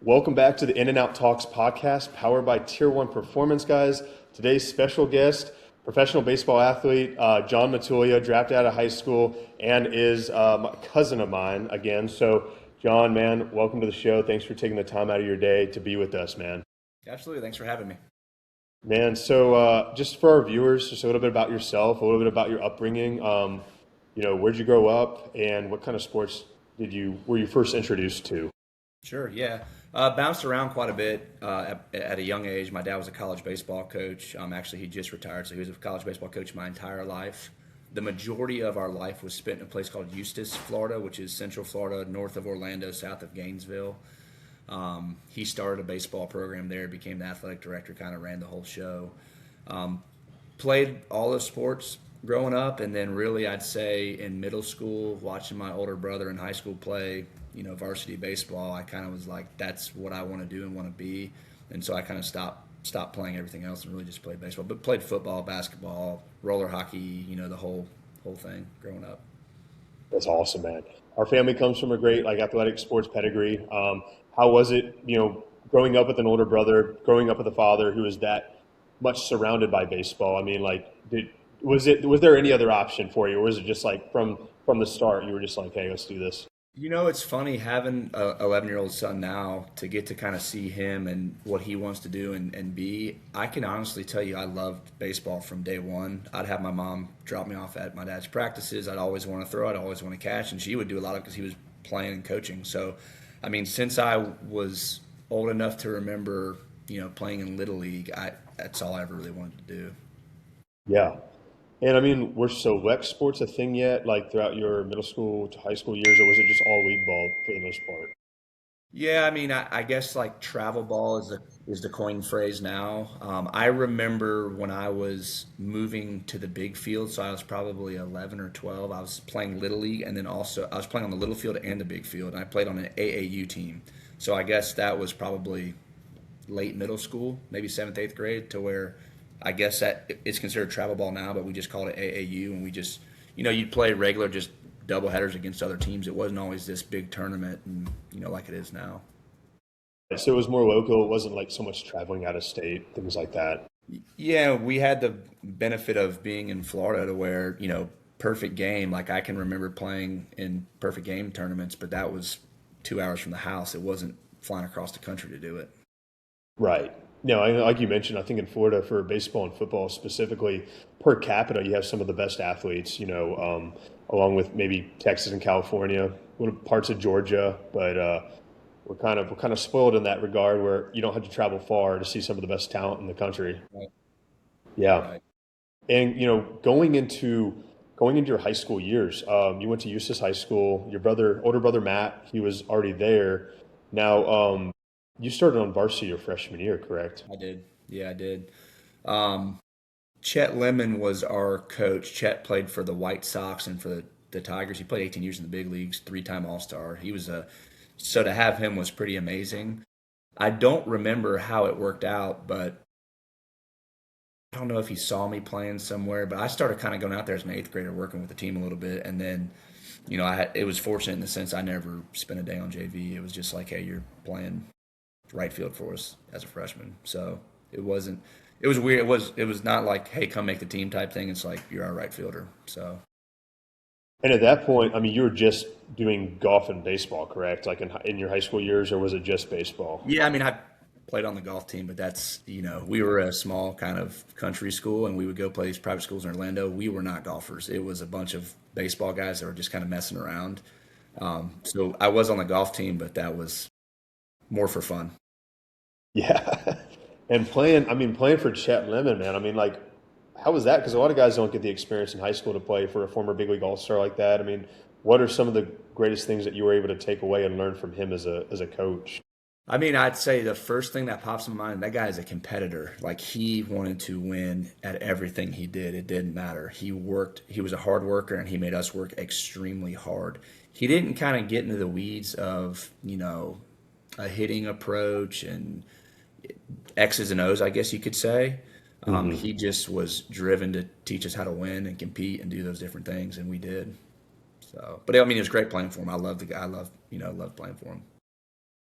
Welcome back to the In and Out Talks podcast, powered by Tier 1 Performance Guys. Today's special guest, professional baseball athlete, John Matulia, drafted out of high school, and is a cousin of mine again. So, John, man, welcome to the show. Thanks for taking the time out of your day to be with us, man. Absolutely. Thanks for having me. Man, so just for our viewers, just a little bit about yourself, a little bit about your upbringing. Where'd you grow up, and what kind of sports were you first introduced to? Sure. Yeah. Bounced around quite a bit at a young age. My dad was a college baseball coach. Actually, he just retired, so he was a college baseball coach my entire life. The majority of our life was spent in a place called Eustis, Florida, which is Central Florida, north of Orlando, south of Gainesville. He started a baseball program there, became the athletic director, kind of ran the whole show. Played all the sports growing up, and then really I'd say in middle school, watching my older brother in high school play, varsity baseball, I kind of was like, that's what I want to do and want to be. And so I kind of stopped playing everything else and really just played baseball. But played football, basketball, roller hockey, the whole thing growing up. That's awesome, man. Our family comes from a great athletic sports pedigree. How was it, growing up with an older brother, growing up with a father who was that much surrounded by baseball? I mean, was there any other option for you, or was it just like from the start you were just like, hey, let's do this? It's funny having a 11-year-old son now to get to kind of see him and what he wants to do and be. I can honestly tell you I loved baseball from day one. I'd have my mom drop me off at my dad's practices. I'd always want to throw. I'd always want to catch, and she would do a lot of it because he was playing and coaching. So, I mean, since I was old enough to remember, playing in Little League, that's all I ever really wanted to do. Yeah. And I mean, were select sports a thing yet, like throughout your middle school to high school years, or was it just all league ball for the most part? Yeah, I mean, I guess like travel ball is the coined phrase now. I remember when I was moving to the big field, so I was probably 11 or 12. I was playing Little League, and then also I was playing on the little field and the big field, and I played on an AAU team. So I guess that was probably late middle school, maybe seventh, eighth grade, to where I guess that it's considered travel ball now, but we just called it AAU, and we just, you'd play regular just double headers against other teams. It wasn't always this big tournament, and like it is now. So it was more local. It wasn't like so much traveling out of state, things like that. Yeah, we had the benefit of being in Florida to where, perfect game. Like I can remember playing in perfect game tournaments, but that was 2 hours from the house. It wasn't flying across the country to do it. Right. No, like you mentioned, I think in Florida for baseball and football specifically, per capita, you have some of the best athletes, along with maybe Texas and California, little parts of Georgia, but we're kind of spoiled in that regard where you don't have to travel far to see some of the best talent in the country. Right. Yeah. Right. And going into your high school years, you went to Eustis High School. Your older brother Matt, he was already there. Now, you started on varsity your freshman year, correct? I did. Yeah, I did. Um, Chet Lemon was our coach. Chet played for the White Sox and for the Tigers. He played 18 years in the big leagues, three-time All-Star. So to have him was pretty amazing. I don't remember how it worked out, but I don't know if he saw me playing somewhere, but I started kind of going out there as an eighth grader, working with the team a little bit, and then, it was fortunate in the sense I never spent a day on JV. It was just like, hey, you're playing right field for us as a freshman. So it wasn't. It was weird. It was not like, hey, come make the team type thing. It's like you're our right fielder. So And at that point, I mean, you were just doing golf and baseball, correct? Like in your high school years, or was it just baseball? yeah, I mean, I played on the golf team, but that's we were a small kind of country school, and we would go play these private schools in Orlando. We were not golfers. It was a bunch of baseball guys that were just kind of messing around. So I was on the golf team, but that was more for fun. Yeah. And playing for Chet Lemon, man. I mean, like, how was that? Because a lot of guys don't get the experience in high school to play for a former big league all-star like that. I mean, what are some of the greatest things that you were able to take away and learn from him as a coach? I mean, I'd say the first thing that pops in my mind, that guy is a competitor. Like he wanted to win at everything he did. It didn't matter. He worked, he was a hard worker, and he made us work extremely hard. He didn't kind of get into the weeds of, a hitting approach and X's and O's, I guess you could say. Hmm. He just was driven to teach us how to win and compete and do those different things, and we did. So, but I mean, it was great playing for him. I love the guy. I love playing for him.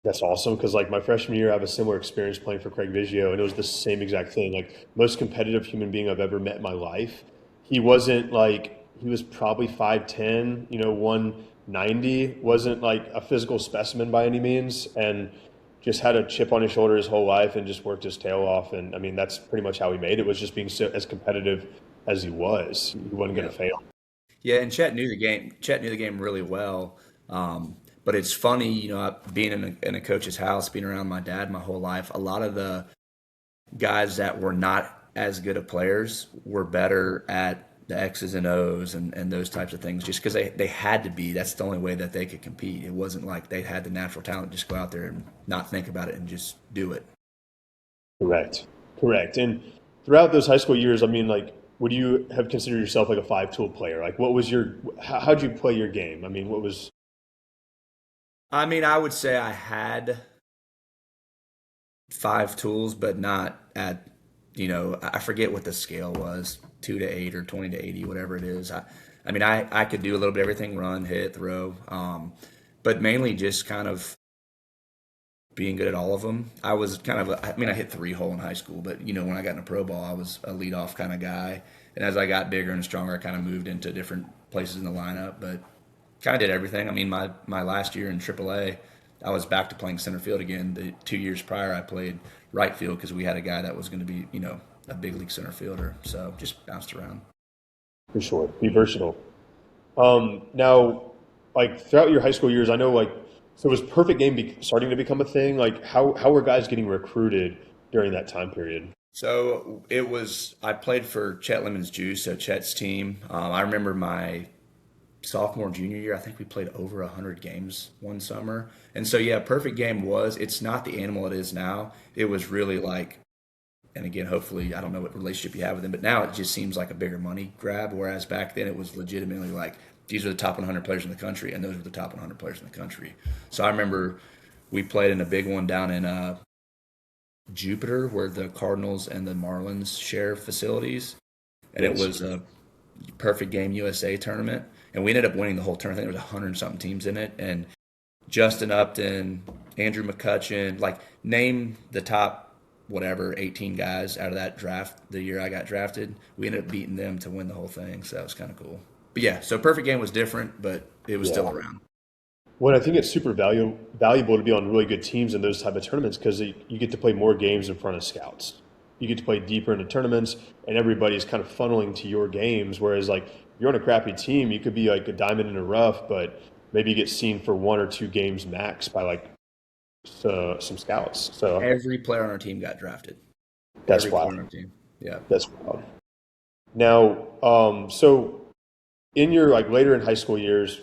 That's awesome because like my freshman year, I have a similar experience playing for Craig Biggio, and it was the same exact thing. Like most competitive human being I've ever met in my life. He wasn't like he was probably 5'10", 190. Wasn't like a physical specimen by any means, and just had a chip on his shoulder his whole life and just worked his tail off. And I mean, that's pretty much how he made it. Was just being so, as competitive as he was. He wasn't going Yeah. to fail. Yeah, and Chet knew the game. Chet knew the game really well. But it's funny, being in a coach's house, being around my dad my whole life. A lot of the guys that were not as good of players were better at the X's and O's and those types of things just because they had to be. That's the only way that they could compete. It wasn't like they had the natural talent to just go out there and not think about it and just do it. Correct. Correct. And throughout those high school years, I mean, like, would you have considered yourself like a five-tool player? Like, what was your, how'd you play your game? I mean, what was, I mean, I would say I had five tools, but not at, I forget what the scale was, 2 to 8 or 20 to 80, whatever it is. I mean, I could do a little bit of everything, run, hit, throw, but mainly just kind of being good at all of them. I was kind of, I mean, I hit three hole in high school, but when I got into pro ball, I was a leadoff kind of guy. And as I got bigger and stronger, I kind of moved into different places in the lineup, but kind of did everything. I mean, my last year in AAA, I was back to playing center field again. The 2 years prior, I played right field because we had a guy that was going to be, a big league center fielder. So just bounced around. for sure, be versatile? Now, like, throughout your high school years, I know, like, so was perfect game starting to become a thing? Like, how were guys getting recruited during that time period? So I played for Chet Lemon's Juice, so Chet's team. I remember my sophomore junior year, I think we played over 100 games one summer. And so yeah, perfect game it's not the animal it is now. It was really like, and again, hopefully I don't know what relationship you have with him, but now it just seems like a bigger money grab, whereas back then it was legitimately like these are the top 100 players in the country and those were the top 100 players in the country. So I remember we played in a big one down in Jupiter where the Cardinals and the Marlins share facilities, and it Yes. was a perfect game USA tournament, and we ended up winning the whole tournament. I think there was 100 something teams in it, and Justin Upton, Andrew McCutcheon, like name the top whatever 18 guys out of that draft the year I got drafted. We ended up beating them to win the whole thing, so that was kind of cool. But yeah, so perfect game was different, but it was still Yeah. around. Well, I think it's super valuable to be on really good teams in those type of tournaments because you get to play more games in front of scouts. You get to play deeper into tournaments, and everybody's kind of funneling to your games. Whereas, like, if you're on a crappy team, you could be like a diamond in the rough, but maybe you get seen for one or two games max by like some scouts. So Every player on our team got drafted. that's Every player wild. on our team. Yeah. That's wild. Now, so in your like later in high school years,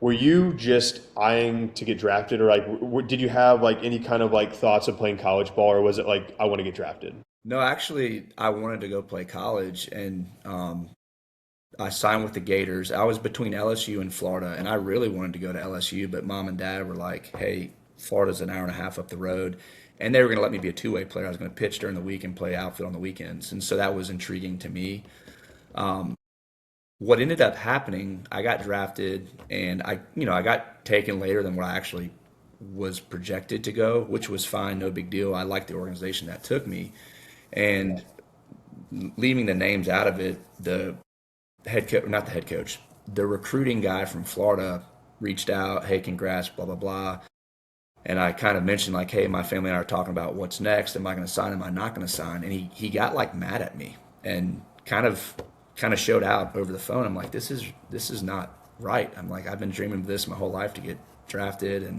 were you just eyeing to get drafted, or like did you have like any kind of like thoughts of playing college ball, or was it like I want to get drafted? No, actually, I wanted to go play college, and I signed with the Gators. I was between LSU and Florida, and I really wanted to go to LSU, but mom and dad were like, "Hey, Florida's an hour and a half up the road," and they were going to let me be a two-way player. I was going to pitch during the week and play outfield on the weekends, and so that was intriguing to me. What ended up happening, I got drafted, and I got taken later than what I actually was projected to go, which was fine, no big deal. I liked the organization that took me, and leaving the names out of it, the head coach, not the head coach, the recruiting guy from Florida reached out, hey, congrats, blah, blah, blah. And I kind of mentioned like, hey, my family and I are talking about what's next. Am I going to sign? Am I not going to sign? And he got like mad at me and kind of showed out over the phone. I'm like, this is not right. I'm like, I've been dreaming of this my whole life to get drafted.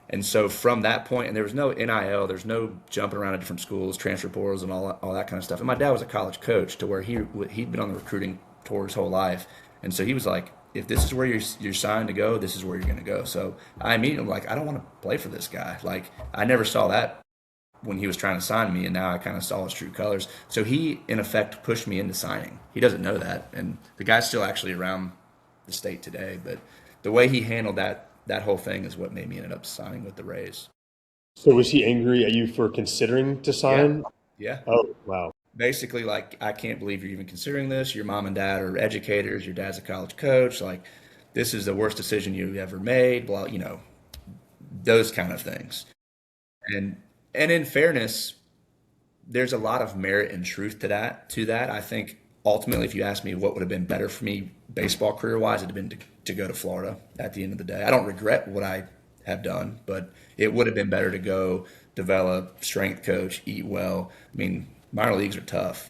And so from that point, and there was no NIL, there's no jumping around to different schools, transfer portals, and all that kind of stuff. And my dad was a college coach to where he'd been on the recruiting tour his whole life, and so he was like, if this is where you're signed to go, this is where you're going to go. So I immediately like, I don't want to play for this guy. Like I never saw that when he was trying to sign me, and now I kind of saw his true colors. So he in effect pushed me into signing. He doesn't know that, and the guy's still actually around the state today, but the way he handled that whole thing is what made me end up signing with the Rays. So was he angry at you for considering to Yeah, sign? yeah. Oh, wow. Basically, like, I can't believe you're even considering this. Your mom and dad are educators. Your dad's a college coach. Like, this is the worst decision you've ever made. Blah, those kind of things. And and in fairness, there's a lot of merit and truth to that. I think ultimately, if you ask me what would have been better for me baseball career wise, it'd have been to go to Florida at the end of the day. I don't regret what I have done, but it would have been better to go develop, strength coach, eat well. I mean, minor leagues are tough.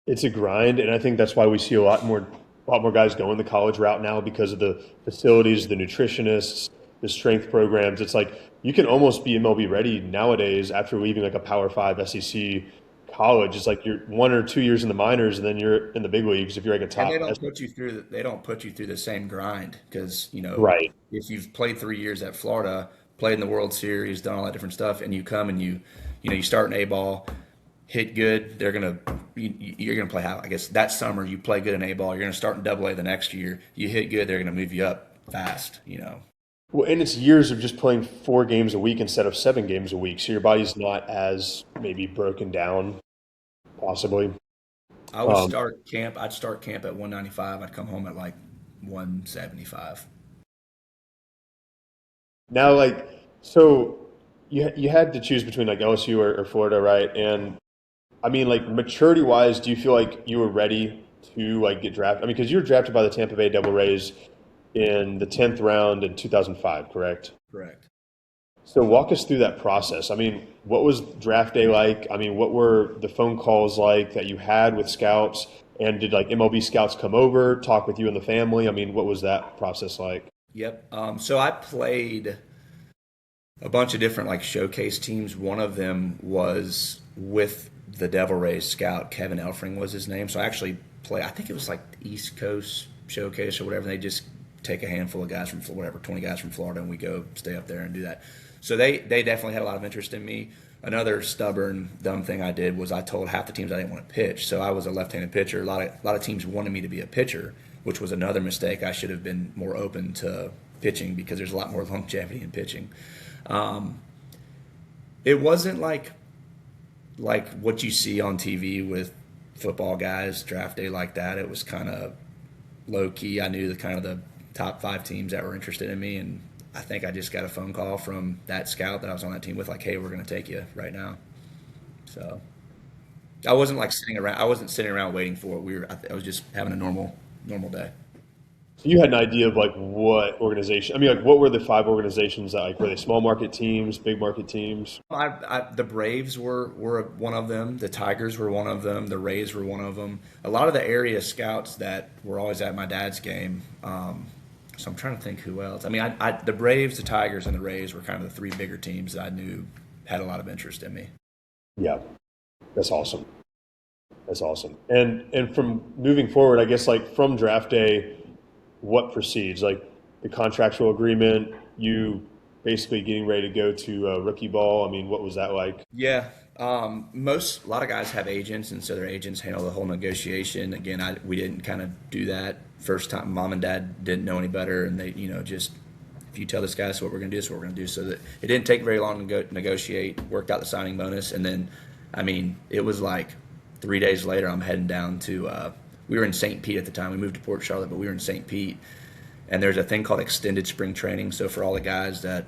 It's a grind, and I think that's why we see a lot more guys going the college route now because of the facilities, the nutritionists, the strength programs. It's like you can almost be MLB ready nowadays after leaving like a Power Five SEC college. It's like you're 1 or 2 years in the minors, and then you're in the big leagues if you're like a And top. they don't put you through the same grind because, Right. if you've played 3 years at Florida, played in the World Series, done all that different stuff, and you come and you start an A ball, hit good, you're gonna play how I guess that summer you play good in A ball, you're gonna start in Double A the next year, you hit good, they're gonna move you up fast. Well, and it's years of just playing 4 games a week instead of 7 games a week, so your body's not as maybe broken down, possibly. Um, I'd start camp at 195, I'd come home at like 175. Now, like, so you had to choose between like LSU or Florida, right? And I mean, like maturity wise, do you feel like you were ready to like get drafted? I mean, because you were drafted by the Tampa Bay Devil Rays in the 10th round in 2005, correct? Correct. So walk us through that process. I mean, what was draft day like? I mean, what were the phone calls like that you had with scouts? And did like MLB scouts come over, talk with you and the family? I mean, what was that process like? Yep. So I played a bunch of different like showcase teams. One of them was with the Devil Rays scout. Kevin Elfring was his name. So I actually I think it was like East Coast Showcase or whatever. And they just take a handful of guys from whatever, 20 guys from Florida, and we go stay up there and do that. So they definitely had a lot of interest in me. Another stubborn, dumb thing I did was I told half the teams I didn't want to pitch. So I was a left-handed pitcher. A lot of teams wanted me to be a pitcher, which was another mistake. I should have been more open to pitching because there's a lot more longevity in pitching. Um, it wasn't like what you see on TV with football guys draft day like that. It was kind of low key. I knew the kind of the top 5 teams that were interested in me, and I think I just got a phone call from that scout that I was on that team with, like, "Hey, we're going to take you right now." So I wasn't like sitting around. I wasn't sitting around waiting for it. I was just having a normal day. So you had an idea of like what organization? I mean, like what were the 5 organizations that like were they small market teams, big market teams? The Braves were one of them. The Tigers were one of them. The Rays were one of them. A lot of the area scouts that were always at my dad's game. So I'm trying to think who else. I mean, the Braves, the Tigers, and the Rays were kind of the 3 bigger teams that I knew had a lot of interest in me. Yeah, that's awesome. That's awesome. And from moving forward, I guess like from draft day, what proceeds? Like the contractual agreement, you basically getting ready to go to rookie ball. I mean, what was that like? Yeah. A lot of guys have agents, and so their agents handle the whole negotiation. Again, we didn't kind of do that first time. Mom and Dad didn't know any better, and they, just if you tell this guy, so what we're going to do, this is what we're going to do. So that it didn't take very long to negotiate. Worked out the signing bonus, and then, I mean, it was like 3 days later. I'm heading down to. We were in St. Pete at the time. We moved to Port Charlotte, but we were in St. Pete, and there's a thing called extended spring training. So for all the guys that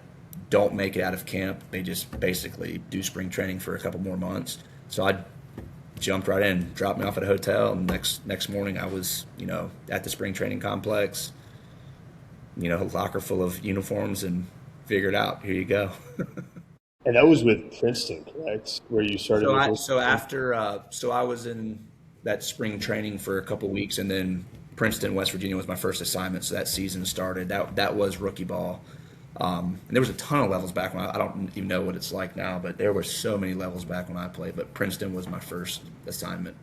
don't make it out of camp, they just basically do spring training for a couple more months. So I jumped right in, dropped me off at a hotel, and next morning I was, at the spring training complex, locker full of uniforms, and figured out, here you go. And that was with Princeton, correct? Where you started So with I this? so after so I was in that spring training for a couple weeks, and then Princeton, West Virginia was my first assignment. So that season started. That was rookie ball. And there was a ton of levels back when I don't even know what it's like now, but there were so many levels back when I played. But Princeton was my first assignment.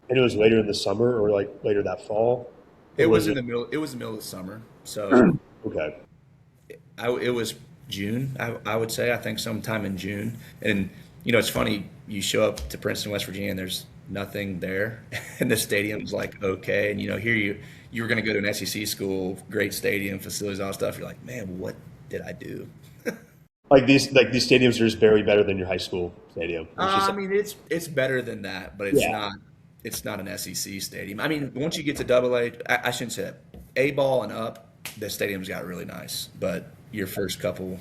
And it was later in the summer or like later that fall? Or It was was in it? the middle. It was the middle of the summer, so Okay. it was June. I would say, I think sometime in June. And it's funny. You show up to Princeton, West Virginia, and there's nothing there, and the stadium's like okay. And here you were going to go to an SEC school, great stadium, facilities, all that stuff. You're like, man, what did I do? Like these stadiums are just barely better than your high school stadium. It's just I mean, it's better than that, but it's yeah. not. It's not an SEC stadium. I mean, once you get to Double A, I shouldn't say that. A ball and up, the stadium's got really nice, but your first couple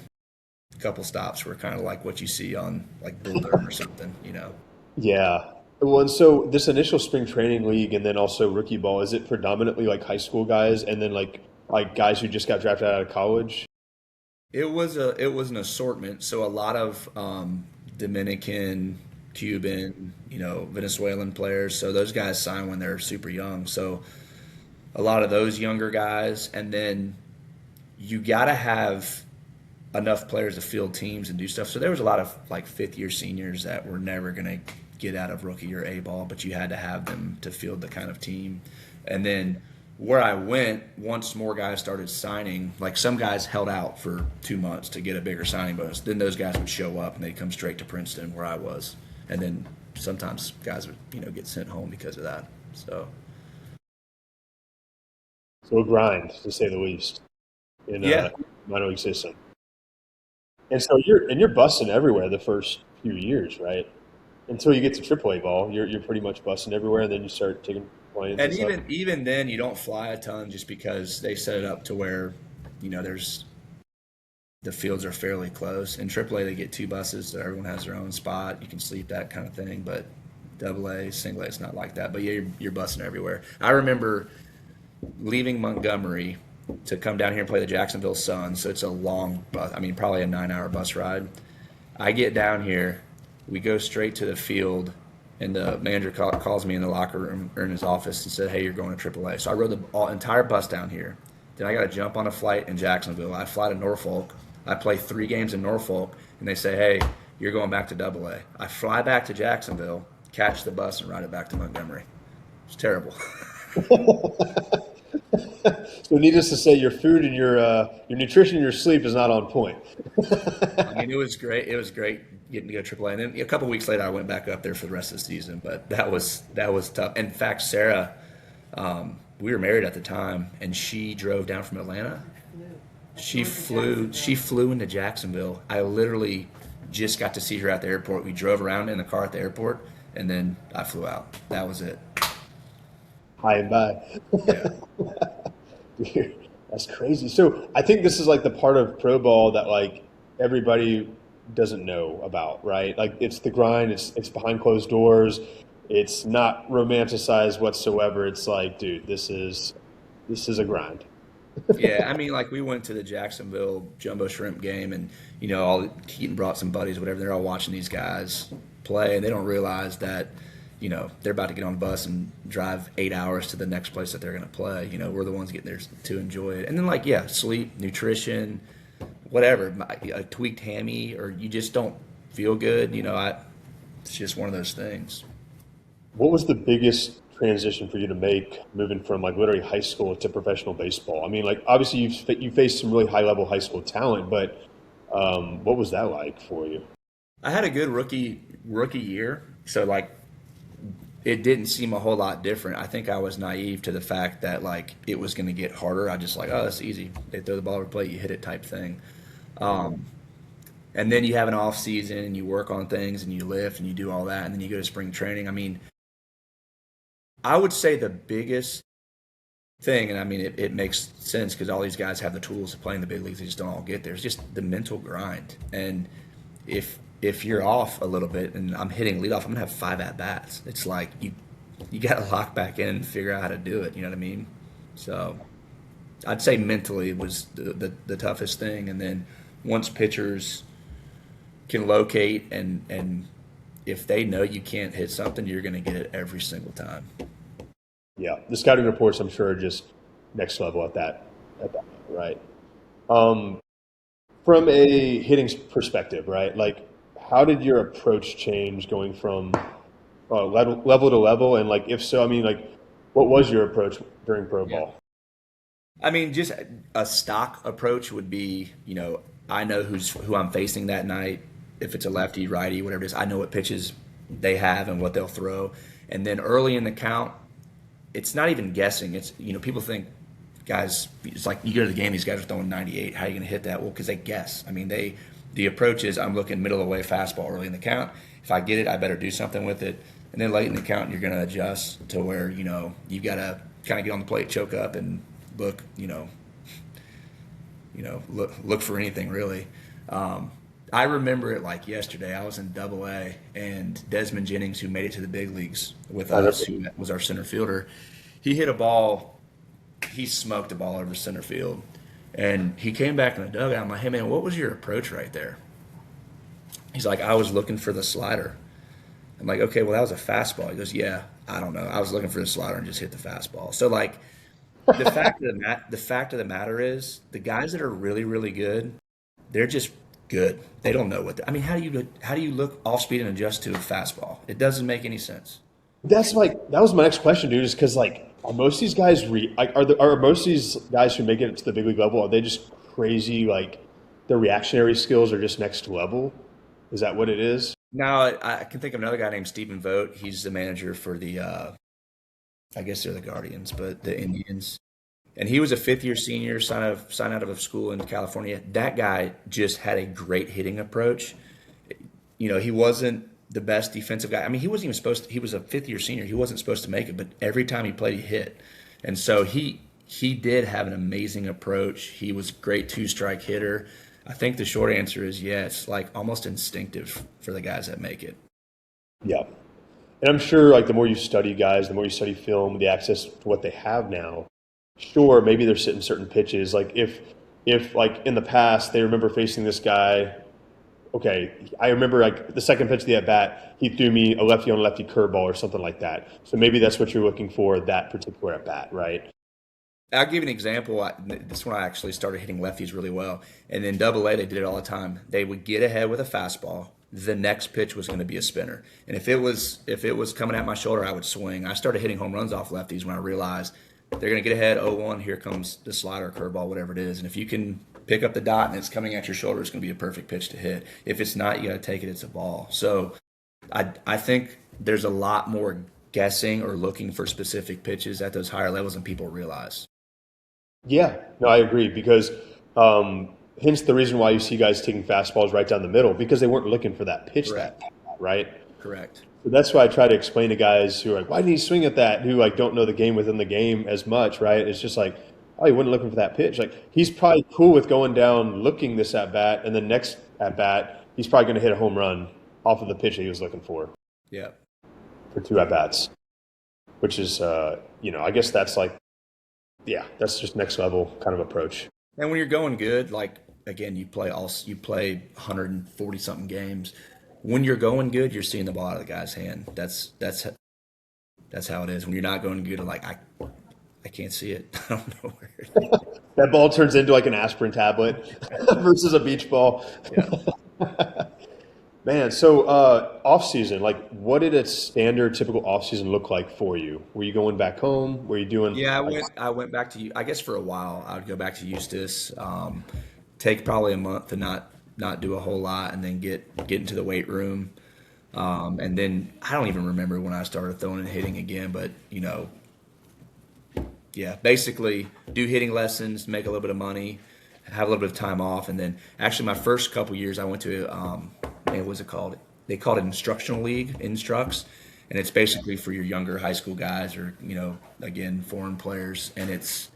A couple stops were kind of like what you see on like Boulder or something, you know. Yeah. Well, and so this initial spring training league and then also rookie ball, is it predominantly like high school guys and then like guys who just got drafted out of college? It was an assortment. So a lot of Dominican, Cuban, Venezuelan players. So those guys sign when they're super young. So a lot of those younger guys, and then you got to have enough players to field teams and do stuff. So there was a lot of like fifth year seniors that were never going to get out of rookie or A ball, but you had to have them to field the kind of team. And then where I went, once more guys started signing, like some guys held out for 2 months to get a bigger signing bonus. Then those guys would show up and they'd come straight to Princeton where I was. And then sometimes guys would, get sent home because of that. So So a grind, to say the least, in yeah. minor league system. And so you're busting everywhere the first few years, right? Until you get to AAA ball, you're pretty much busting everywhere, and then you start taking planes and And stuff. even then, you don't fly a ton just because they set it up to where, there's the fields are fairly close. In AAA, they get two buses, so everyone has their own spot. You can sleep, that kind of thing. But AA, single A, it's not like that. But yeah, you're busing everywhere. I remember leaving Montgomery to come down here and play the Jacksonville Suns. So it's a long bus. I mean, probably a 9-hour bus ride. I get down here, we go straight to the field, and the manager calls me in the locker room or in his office and said, "Hey, you're going to AAA." So I rode the entire bus down here. Then I got to jump on a flight in Jacksonville. I fly to Norfolk. I play 3 games in Norfolk, and they say, "Hey, you're going back to AA." I fly back to Jacksonville, catch the bus, and ride it back to Montgomery. It's terrible. So needless to say, your food and your nutrition and your sleep is not on point. I mean, it was great. It was great getting to go AAA, and then a couple weeks later, I went back up there for the rest of the season. But that was tough. In fact, Sarah, we were married at the time, and she drove down from Atlanta. She flew into Jacksonville. I literally just got to see her at the airport. We drove around in the car at the airport, and then I flew out. That was it. High and by. Yeah. Dude, that's crazy. So I think this is like the part of pro ball that like everybody doesn't know about, right? Like it's the grind. It's behind closed doors. It's not romanticized whatsoever. It's like, dude, this is a grind. Yeah, I mean, like we went to the Jacksonville Jumbo Shrimp game, and all Keaton brought some buddies, whatever. They're all watching these guys play, and they don't realize that, they're about to get on a bus and drive 8 hours to the next place that they're going to play. We're the ones getting there to enjoy it, and then like yeah, sleep, nutrition, whatever, a tweaked hammy, or you just don't feel good. It's just one of those things. What was the biggest transition for you to make moving from like literally high school to professional baseball? I mean, like obviously you faced some really high level high school talent, but what was that like for you? I had a good rookie year, so like it didn't seem a whole lot different. I think I was naive to the fact that like it was going to get harder. I just like, oh, that's easy. They throw the ball over the plate, you hit it type thing. Um, and then you have an off season and you work on things and you lift and you do all that, and then you go to spring training. I mean, I would say the biggest thing, and I mean it makes sense because all these guys have the tools to play in the big leagues. They just don't all get there. It's just the mental grind. And if you're off a little bit and I'm hitting leadoff, I'm gonna have 5 at bats. It's like you got to lock back in and figure out how to do it. You know what I mean? So I'd say mentally it was the toughest thing. And then once pitchers can locate and if they know you can't hit something, you're going to get it every single time. Yeah, the scouting reports I'm sure are just next level at that right. Um, from a hitting perspective, right? Like, how did your approach change going from level to level? And like, if so, I mean, like, what was your approach during pro Yeah. ball? I mean, just a stock approach would be, I know who I'm facing that night. If it's a lefty, righty, whatever it is, I know what pitches they have and what they'll throw. And then early in the count, it's not even guessing. It's people think guys. It's like you go to the game, these guys are throwing 98. How are you going to hit that? Well, because they guess. I mean, the approach is I'm looking middle of the way fastball early in the count. If I get it, I better do something with it. And then late in the count, you're going to adjust to where you got to kind of get on the plate, choke up, and look look for anything really. I remember it like yesterday. I was in Double A, and Desmond Jennings, who made it to the big leagues with I us, remember. who was our center fielder, he hit a ball. He smoked a ball over center field, and he came back in the dugout. I'm like, "Hey man, what was your approach right there?" He's like, "I was looking for the slider." I'm like, "Okay, well that was a fastball." He goes, "Yeah, I don't know. I was looking for the slider and just hit the fastball." So like the fact of the matter is, the guys that are really really good, they're just good. They don't know what. I mean, how do you look off speed and adjust to a fastball? It doesn't make any sense. That's like that was my next question, dude. Is because like are most of these guys like are most of these guys who make it to the big league level are they just crazy like their reactionary skills are just next level? Is that what it is? Now I can think of another guy named Stephen Vogt. He's the manager for the I guess they're the Guardians, but the Indians. And he was a fifth year senior, signed out of a school in California. That guy just had a great hitting approach. He wasn't the best defensive guy. I mean, he wasn't even supposed to, he was a fifth year senior. He wasn't supposed to make it, but every time he played, he hit. And so he did have an amazing approach. He was a great two strike hitter. I think the short answer is yes, like almost instinctive for the guys that make it. Yeah. And I'm sure like the more you study guys, the more you study film, the access to what they have now, sure, maybe they're sitting certain pitches. Like if like in the past they remember facing this guy, okay, I remember like the second pitch of the at bat, he threw me a lefty on lefty curveball or something like that. So maybe that's what you're looking for that particular at bat, right? I'll give you an example. This one I actually started hitting lefties really well. And in Double A, they did it all the time. They would get ahead with a fastball. The next pitch was going to be a spinner, and if it was coming at my shoulder, I would swing. I started hitting home runs off lefties when I realized they're going to get ahead 0-1. Here comes the slider, curveball, whatever it is. And if you can pick up the dot and it's coming at your shoulder, it's going to be a perfect pitch to hit. If it's not, you got to take it. It's a ball. So I think there's a lot more guessing or looking for specific pitches at those higher levels than people realize. Yeah, no, I agree because hence the reason why you see guys taking fastballs right down the middle because they weren't looking for that pitch that Correct. right. Correct. So that's why I try to explain to guys who are like, why didn't he swing at that? Who like don't know the game within the game as much, right? It's just like, oh, he wasn't looking for that pitch. Like he's probably cool with going down looking this at bat, and then next at bat, he's probably going to hit a home run off of the pitch that he was looking Yeah. for two at bats, which is, I guess that's like, yeah, that's just next level kind of approach. And when you're going good, like again, you play 140 something games. When you're going good, you're seeing the ball out of the guy's hand. That's how it is. When you're not going good, like I can't see it. I don't know where it is. That ball turns into like an aspirin tablet versus a beach ball. Yeah. Man, so off season, like what did a standard typical off season look like for you? Were you going back home? Were you doing Yeah, I like went. I went back to. I guess for a while, I would go back to Eustis, take probably a month to not do a whole lot, and then get into the weight room. And then I don't even remember when I started throwing and hitting again, but yeah, basically do hitting lessons, make a little bit of money, have a little bit of time off, and then actually my first couple years I went to what was it called? They called it instructional league, Instructs, and it's basically for your younger high school guys or again foreign players, and it's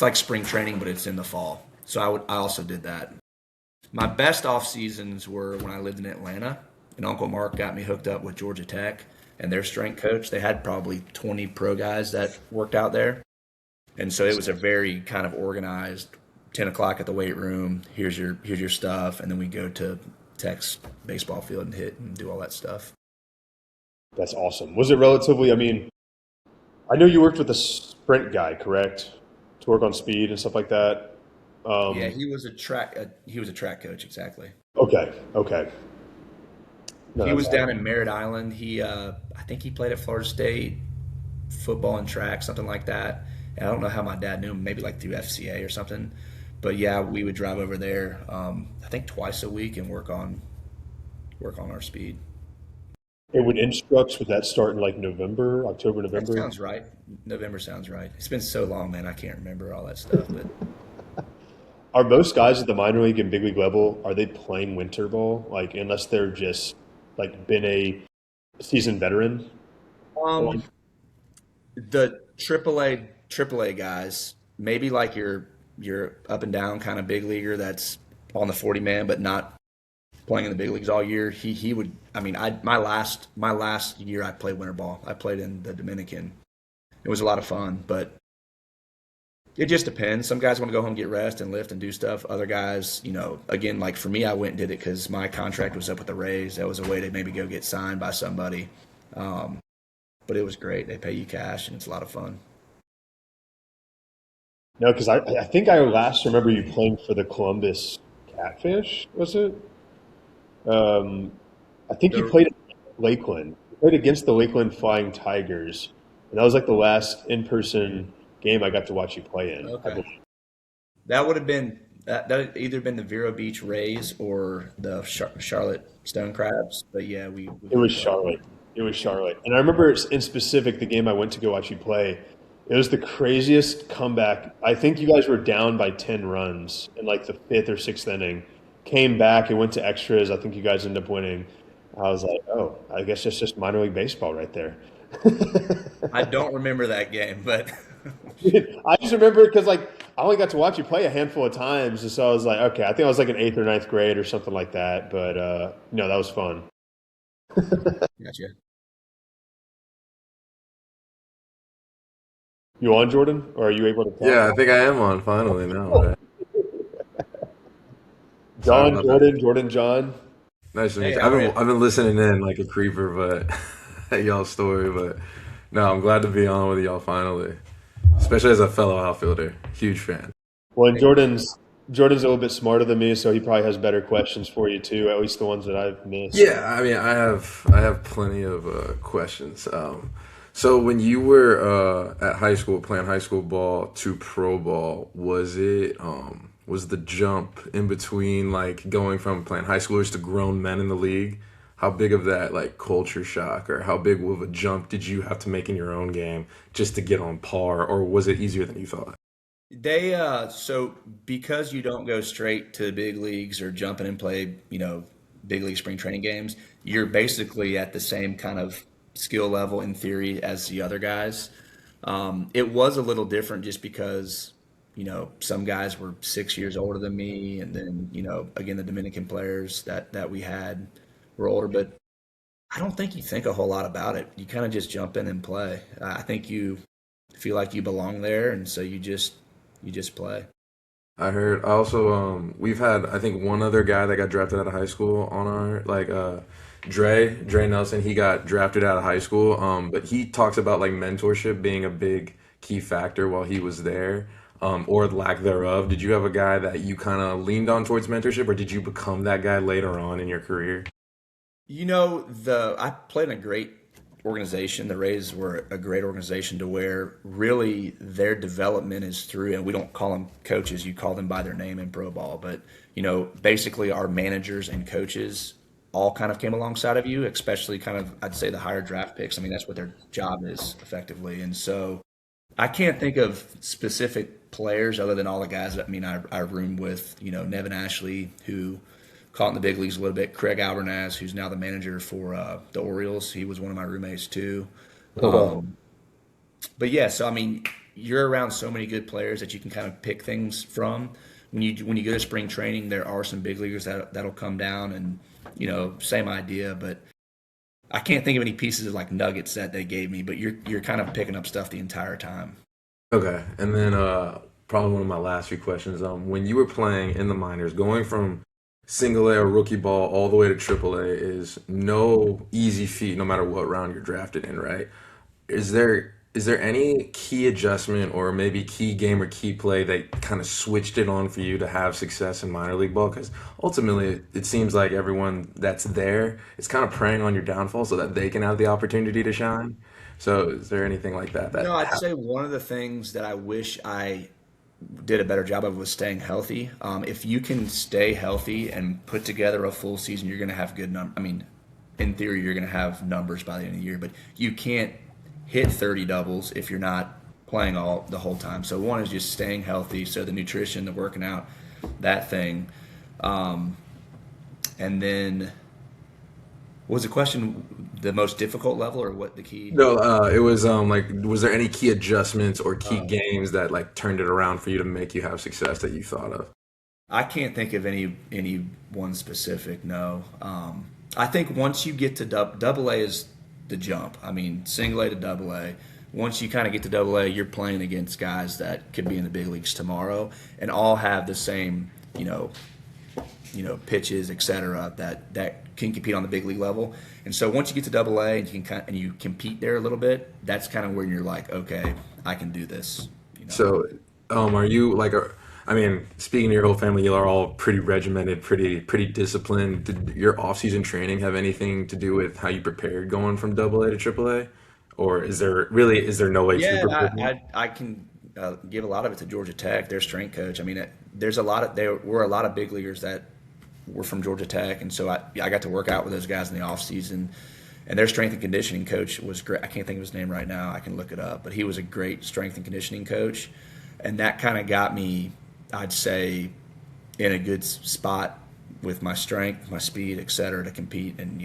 like spring training, but it's in the fall. So I also did that. My best off seasons were when I lived in Atlanta, and Uncle Mark got me hooked up with Georgia Tech and their strength coach. They had probably 20 pro guys that worked out there. And so it was a very kind of organized 10 o'clock at the weight room. Here's your stuff. And then we go to Tech's baseball field and hit and do all that stuff. that's awesome. Was it relatively, I mean, I know you worked with a sprint guy, correct? To work on speed and stuff like that. Yeah, Um, he was a track coach, exactly. okay. No, He that's was down awesome. in Merritt Island. I think he played at Florida State, football and track, something like that. And I don't know how my dad knew him, maybe like through FCA or something. But yeah, we would drive over there, I think twice a week and work on our speed. And when instructs, would that start in like November, October, That November? sounds right. November sounds right. It's been so long, man. I can't remember all that stuff. But Are most guys at the minor league and big league level, are they playing winter ball? Like, unless they're just like been a seasoned veteran? Or um, the AAA guys, maybe like your up and down kind of big leaguer that's on the 40 man, but not playing in the big leagues all year, he would. I mean, my last year I played winter ball. I played in the Dominican. It was a lot of fun, but it just depends. Some guys want to go home, get rest, and lift and do stuff. Other guys, again, like for me, I went and did it because my contract was up with the Rays. That was a way to maybe go get signed by somebody. Um, but it was great. They pay you cash, and it's a lot of fun. No, because I think I last remember you playing for the Columbus Catfish, was it? Um, I think you The, played at Lakeland. You played against the Lakeland Flying Tigers, and that was like the last in-person game I got to watch you play in, I okay, believe. that would have been that had either been the Vero Beach Rays or the Charlotte Stone Crabs. But yeah, we It was played both. Charlotte. It was Charlotte. And I remember in specific the game I went to go watch you play. It was the craziest comeback. I think you guys were down by 10 runs in like the fifth or sixth inning. Came back and went to extras. I think you guys ended up winning. I was like, oh, I guess that's just minor league baseball right there. I don't remember that game, but I just remember it because like I only got to watch you play a handful of times, and so I was like, okay, I think I was like in eighth or ninth grade or something like that. But no, that was fun. gotcha. You on, Jordan, or are you able to talk? Yeah, I think I am on finally now, man. Sorry John, about that. Jordan, Jordan, John. Nice to meet Hey, you. how I've are been you? I've been listening in like a creeper, but at y'all's story, but no, I'm glad to be on with y'all finally. Especially as a fellow outfielder. Huge fan. Well, and Jordan's a little bit smarter than me, so he probably has better questions for you too. At least the ones that I've missed. Yeah, I mean, I have plenty of questions. So when you were at high school playing high school ball to pro ball, was the jump in between like going from playing high schoolers to grown men in the league? How big of that like culture shock or how big of a jump did you have to make in your own game just to get on par, or was it easier than you thought? So because you don't go straight to the big leagues or jump in and play, big league spring training games, you're basically at the same kind of skill level in theory as the other guys. It was a little different just because, some guys were 6 years older than me, and then, again, the Dominican players that we had were older, but I don't think you think a whole lot about it. You kind of just jump in and play. I think you feel like you belong there, and so you just play. I heard also we've had I think one other guy that got drafted out of high school on our like Dre Nelson, he got drafted out of high school, but he talks about like mentorship being a big key factor while he was there, or lack thereof. Did you have a guy that you kind of leaned on towards mentorship, or did you become that guy later on in your career? The I played in a great organization. The Rays were a great organization to where really their development is through, and we don't call them coaches. You call them by their name in pro ball, but basically our managers and coaches all kind of came alongside of you, especially kind of I'd say the higher draft picks. I mean that's what their job is effectively, and so I can't think of specific players other than all the guys that I roomed with. Nevin Ashley, who caught in the big leagues a little bit. Craig Albernaz, who's now the manager for the Orioles. He was one of my roommates too. Oh, wow. But yeah, so I mean, you're around so many good players that you can kind of pick things from. When you go to spring training, there are some big leaguers that'll come down, and same idea. But I can't think of any pieces of like nuggets that they gave me. But you're kind of picking up stuff the entire time. Okay, and then probably one of my last few questions. When you were playing in the minors, going from single A or rookie ball all the way to triple A is no easy feat, no matter what round you're drafted in, right? Is there any key adjustment or maybe key game or key play that kind of switched it on for you to have success in minor league ball? Because ultimately, it seems like everyone that's there is kind of preying on your downfall so that they can have the opportunity to shine. So, is there anything like that that I'd happened? say one of the things that I wish I did a better job of was staying healthy. If you can stay healthy and put together a full season, you're going to have good number. I mean, in theory, you're going to have numbers by the end of the year, but you can't hit 30 doubles if you're not playing all the whole time. So one is just staying healthy. So the nutrition, the working out, that thing, um, and then was the question the most difficult level or what the key? No, it was like, was there any key adjustments or key Uh, games that like turned it around for you to make you have success that you thought of? I can't think of any one specific. No, I think once you get to double A is the jump. I mean, single A to double A. Once you kind of get to double A, you're playing against guys that could be in the big leagues tomorrow, and all have the same, pitches, et cetera, that can compete on the big league level. And so once you get to double A and you compete there a little bit, that's kind of where you're like, okay, I can do this. So, are you like I mean, speaking to your whole family, you are all pretty regimented, pretty disciplined. Did your off-season training have anything to do with how you prepared going from double A to triple A? Or is there no way to Yeah, prepare? I can give a lot of it to Georgia Tech, their strength coach. I mean, there were a lot of big leaguers that were from Georgia Tech, and so I got to work out with those guys in the off season. And their strength and conditioning coach was great. I can't think of his name right now. I can look it up, but he was a great strength and conditioning coach, and that kind of got me, I'd say, in a good spot with my strength, my speed, et cetera, to compete and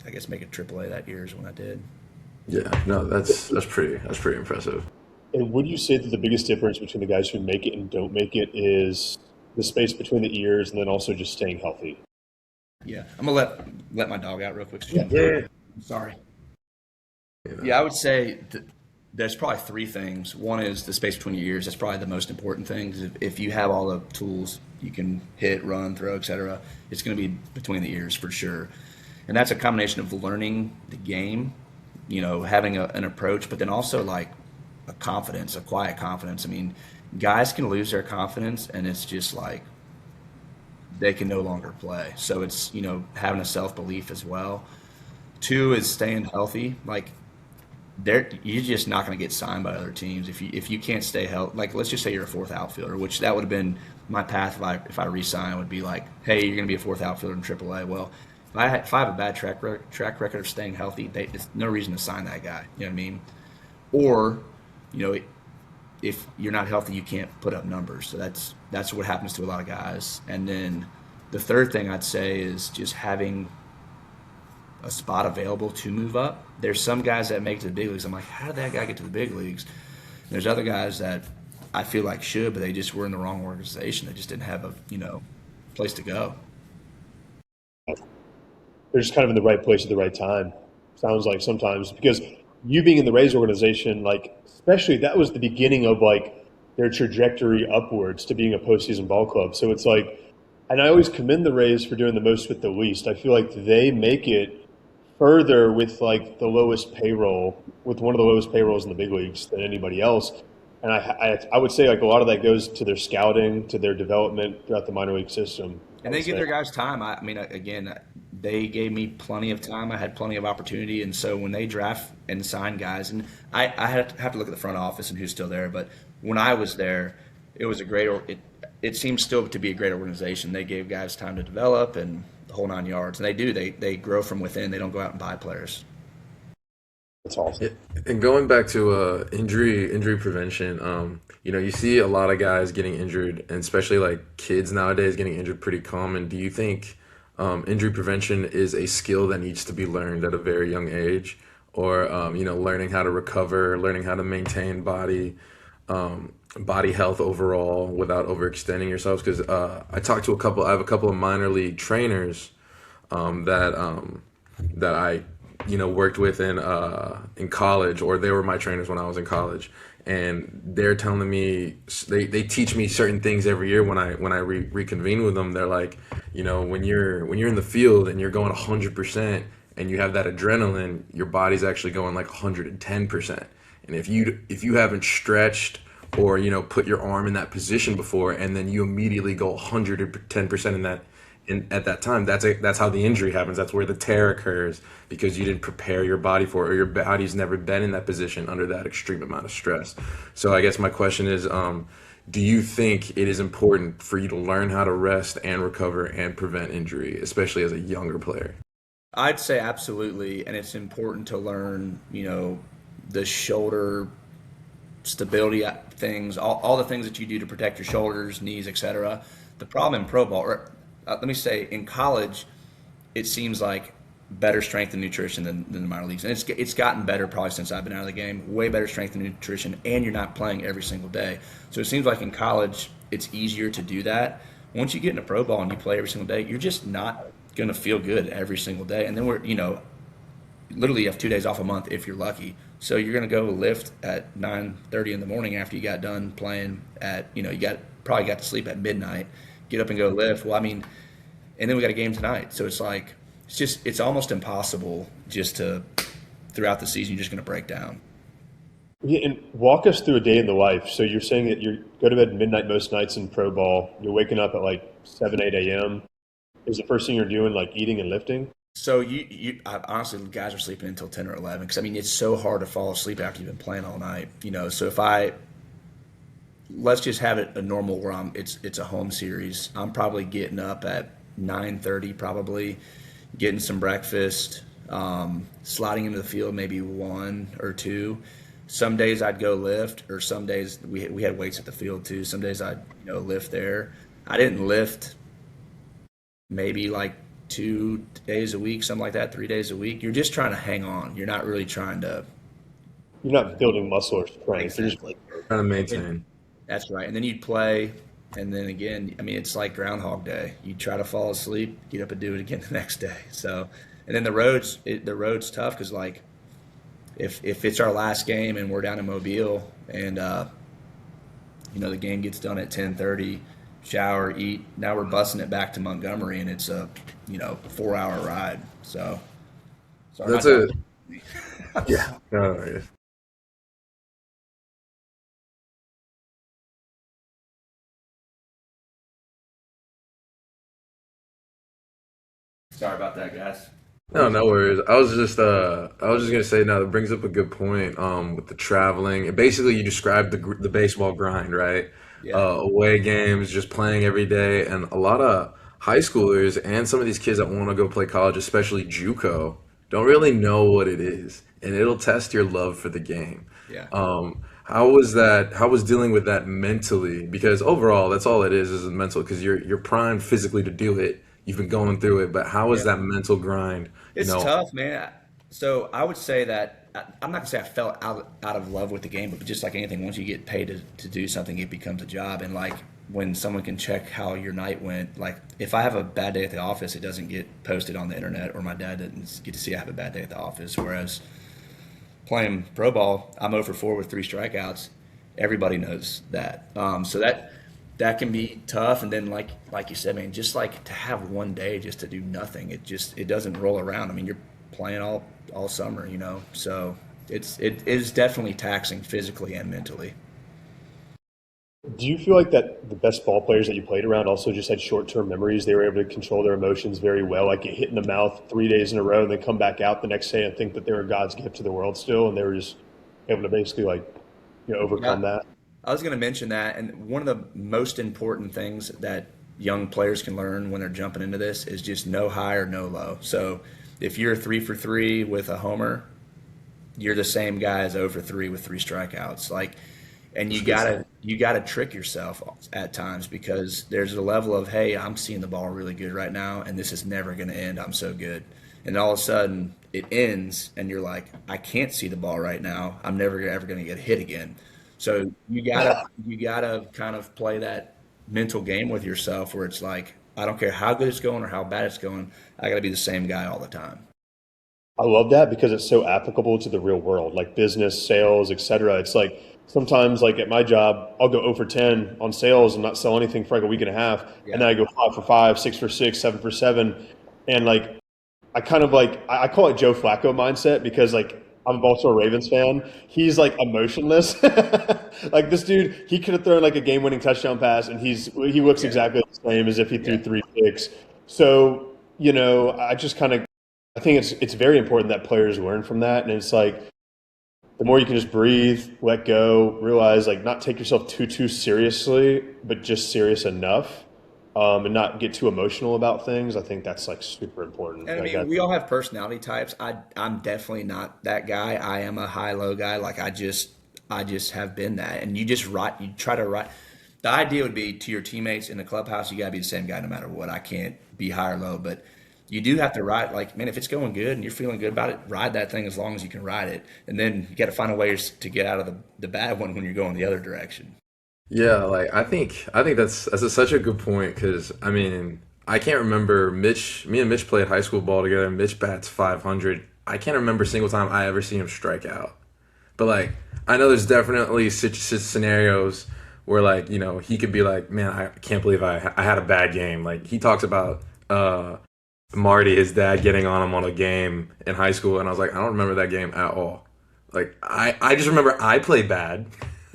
I guess make it AAA that year is when I did. Yeah, no, that's pretty impressive. And would you say that the biggest difference between the guys who make it and don't make it is the space between the ears and then also just staying healthy? Yeah, I'm gonna let my dog out real quick. Yeah. Yeah. I'm sorry. You know? Yeah, I would say there's probably three things. One is the space between your ears. That's probably the most important thing. 'Cause if you have all the tools, you can hit, run, throw, etc. It's going to be between the ears for sure. And that's a combination of learning the game, having an approach, but then also like a confidence, a quiet confidence. I mean, guys can lose their confidence, and it's just like they can no longer play. So it's having a self belief as well. Two is staying healthy. Like you're just not going to get signed by other teams if you can't stay healthy. Like let's just say you're a fourth outfielder, which that would have been my path if I re-sign would be like, hey, you're going to be a fourth outfielder in AAA. Well, if I have a bad track record of staying healthy, there's no reason to sign that guy. You know what I mean? Or if you're not healthy, you can't put up numbers. So that's what happens to a lot of guys. And then the third thing I'd say is just having a spot available to move up. There's some guys that make it to the big leagues. I'm like, how did that guy get to the big leagues? There's other guys that I feel like should, but they just were in the wrong organization. They just didn't have a place to go. They're just kind of in the right place at the right time. Sounds like sometimes because you being in the Rays organization, like especially that was the beginning of like their trajectory upwards to being a postseason ball club. So it's like, and I always commend the Rays for doing the most with the least. I feel like they make it further with like the lowest payroll, with one of the lowest payrolls in the big leagues than anybody else. And I would say like a lot of that goes to their scouting, to their development throughout the minor league system. And they give their guys time. I mean, again, they gave me plenty of time. I had plenty of opportunity. And so when they draft and sign guys, and I have to look at the front office and who's still there. But when I was there, it was it seems still to be a great organization. They gave guys time to develop and the whole 9 yards. And they do. They grow from within. They don't go out and buy players. That's awesome. And going back to injury prevention, you see a lot of guys getting injured, and especially like kids nowadays getting injured pretty common. Do you think injury prevention is a skill that needs to be learned at a very young age, or learning how to recover, learning how to maintain body health overall without overextending yourselves? Because I have a couple of minor league trainers that I worked with in college, or they were my trainers when I was in college, and they're telling me they teach me certain things every year when I reconvene with them. They're like, when you're in the field and you're going 100% and you have that adrenaline, your body's actually going like 110%. And if you haven't stretched or put your arm in that position before, and then you immediately go 110% in that. At that time, that's how the injury happens. That's where the tear occurs, because you didn't prepare your body for it, or your body's never been in that position under that extreme amount of stress. So I guess my question is, do you think it is important for you to learn how to rest and recover and prevent injury, especially as a younger player? I'd say absolutely, and it's important to learn, the shoulder stability things, all the things that you do to protect your shoulders, knees, etc. The problem in pro ball, or let me say, in college, it seems like better strength and nutrition than the minor leagues. And it's gotten better probably since I've been out of the game. Way better strength and nutrition, and you're not playing every single day. So it seems like in college, it's easier to do that. once you get into pro ball and you play every single day, you're just not going to feel good every single day. And then literally you have 2 days off a month if you're lucky. So you're going to go lift at 9:30 in the morning after you got done playing at, probably got to sleep at midnight, get up and go lift. Well, I mean, and then we got a game tonight. So it's like, it's almost impossible just to, throughout the season, you're just going to break down. Yeah, and walk us through a day in the life. So you're saying that you go to bed midnight most nights in pro ball. You're waking up at like 7, 8 a.m. Is the first thing you're doing like eating and lifting? So honestly, guys are sleeping until 10 or 11 because I mean it's so hard to fall asleep after you've been playing all night. So if let's just have it a normal where it's a home series. I'm probably getting up at 9:30, probably getting some breakfast, sliding into the field maybe 1 or 2. Some days I'd go lift, or some days we had weights at the field too. Some days I'd lift there. I didn't lift maybe like 2 days a week, something like that, 3 days a week. You're just trying to hang on. You're not really trying to. You're not building muscle or strength. You're just Exactly. Trying to maintain. That's right. And then you'd play, and then again, I mean, it's like Groundhog Day. You try to fall asleep, get up and do it again the next day. So, and then the road's tough because like if it's our last game and we're down in Mobile and the game gets done at 10:30, shower, eat. Now we're busting it back to Montgomery, and it's a 4-hour ride. So sorry, That's a yeah. Oh, yeah. sorry about that, guys. No, no worries. I was just gonna say, no, that brings up a good point. With the traveling, and basically you described the baseball grind, right? Yeah, Away games, just playing every day, and a lot of high schoolers and some of these kids that want to go play college, especially JUCO, don't really know what it is, and it'll test your love for the game. yeah, How was that? How was dealing with that mentally? Because overall, that's all it is mental. Because you're primed physically to do it. You've been going through it, but how was yeah. that mental grind? You It's know, tough, man. So I would say that I'm not gonna say I fell out of love with the game, but just like anything, once you get paid to do something, it becomes a job. And like when someone can check how your night went, like if I have a bad day at the office, it doesn't get posted on the internet, or my dad doesn't get to see I have a bad day at the office. Whereas playing pro ball, I'm 0 for 4 with 3 strikeouts. Everybody knows that. So that can be tough. And then like you said, man, just like to have one day just to do nothing, it doesn't roll around. I mean, you're playing all summer, So it is definitely taxing physically and mentally. Do you feel like that the best ball players that you played around also just had short-term memories? They were able to control their emotions very well, like get hit in the mouth 3 days in a row and then come back out the next day and think that they were God's gift to the world still, and they were just able to basically Yeah, overcome that. I was going to mention that, and one of the most important things that young players can learn when they're jumping into this is just no high or no low. So if you're 3 for 3 with a homer, you're the same guy as 0 for 3 with 3 strikeouts. Like, and you gotta trick yourself at times because there's a level of, hey, I'm seeing the ball really good right now, and this is never going to end. I'm so good, and all of a sudden it ends, and you're like, I can't see the ball right now. I'm never ever going to get hit again. So you gotta kind of play that mental game with yourself where it's like, I don't care how good it's going or how bad it's going. I got to be the same guy all the time. I love that because it's so applicable to the real world, like business, sales, etc. It's like sometimes, like at my job, I'll go 0 for 10 on sales and not sell anything for like a week and a half, and Yeah, then I go 5 for 5, 6 for 6, 7 for 7, and like I kind of like I call it Joe Flacco mindset because like I'm also a Ravens fan. He's like emotionless. Like this dude, he could have thrown like a game-winning touchdown pass, and he looks yeah, exactly the same as if he threw yeah. 3 picks. So I just kind of I think it's very important that players learn from that, and it's like the more you can just breathe, let go, realize like not take yourself too seriously, but just serious enough, and not get too emotional about things. I think that's like super important. And I Like mean, that. we all have personality types. I'm definitely not that guy. I am a high low guy. Like I just have been that. And you try to write. The idea would be to your teammates in the clubhouse, you gotta be the same guy no matter what. I can't be high or low, but you do have to ride. Like, man, if it's going good and you're feeling good about it, ride that thing as long as you can ride it. And then you got to find a ways to get out of the bad one when you're going the other direction. Yeah, like I think that's such a good point because I mean I can't remember Mitch. Me and Mitch played high school ball together. Mitch bats 500. I can't remember a single time I ever seen him strike out. But like I know there's definitely scenarios where like he could be like, man, I can't believe I had a bad game. Like he talks about Marty, his dad, getting on him on a game in high school, and I was like, I don't remember that game at all. Like I just remember I played bad.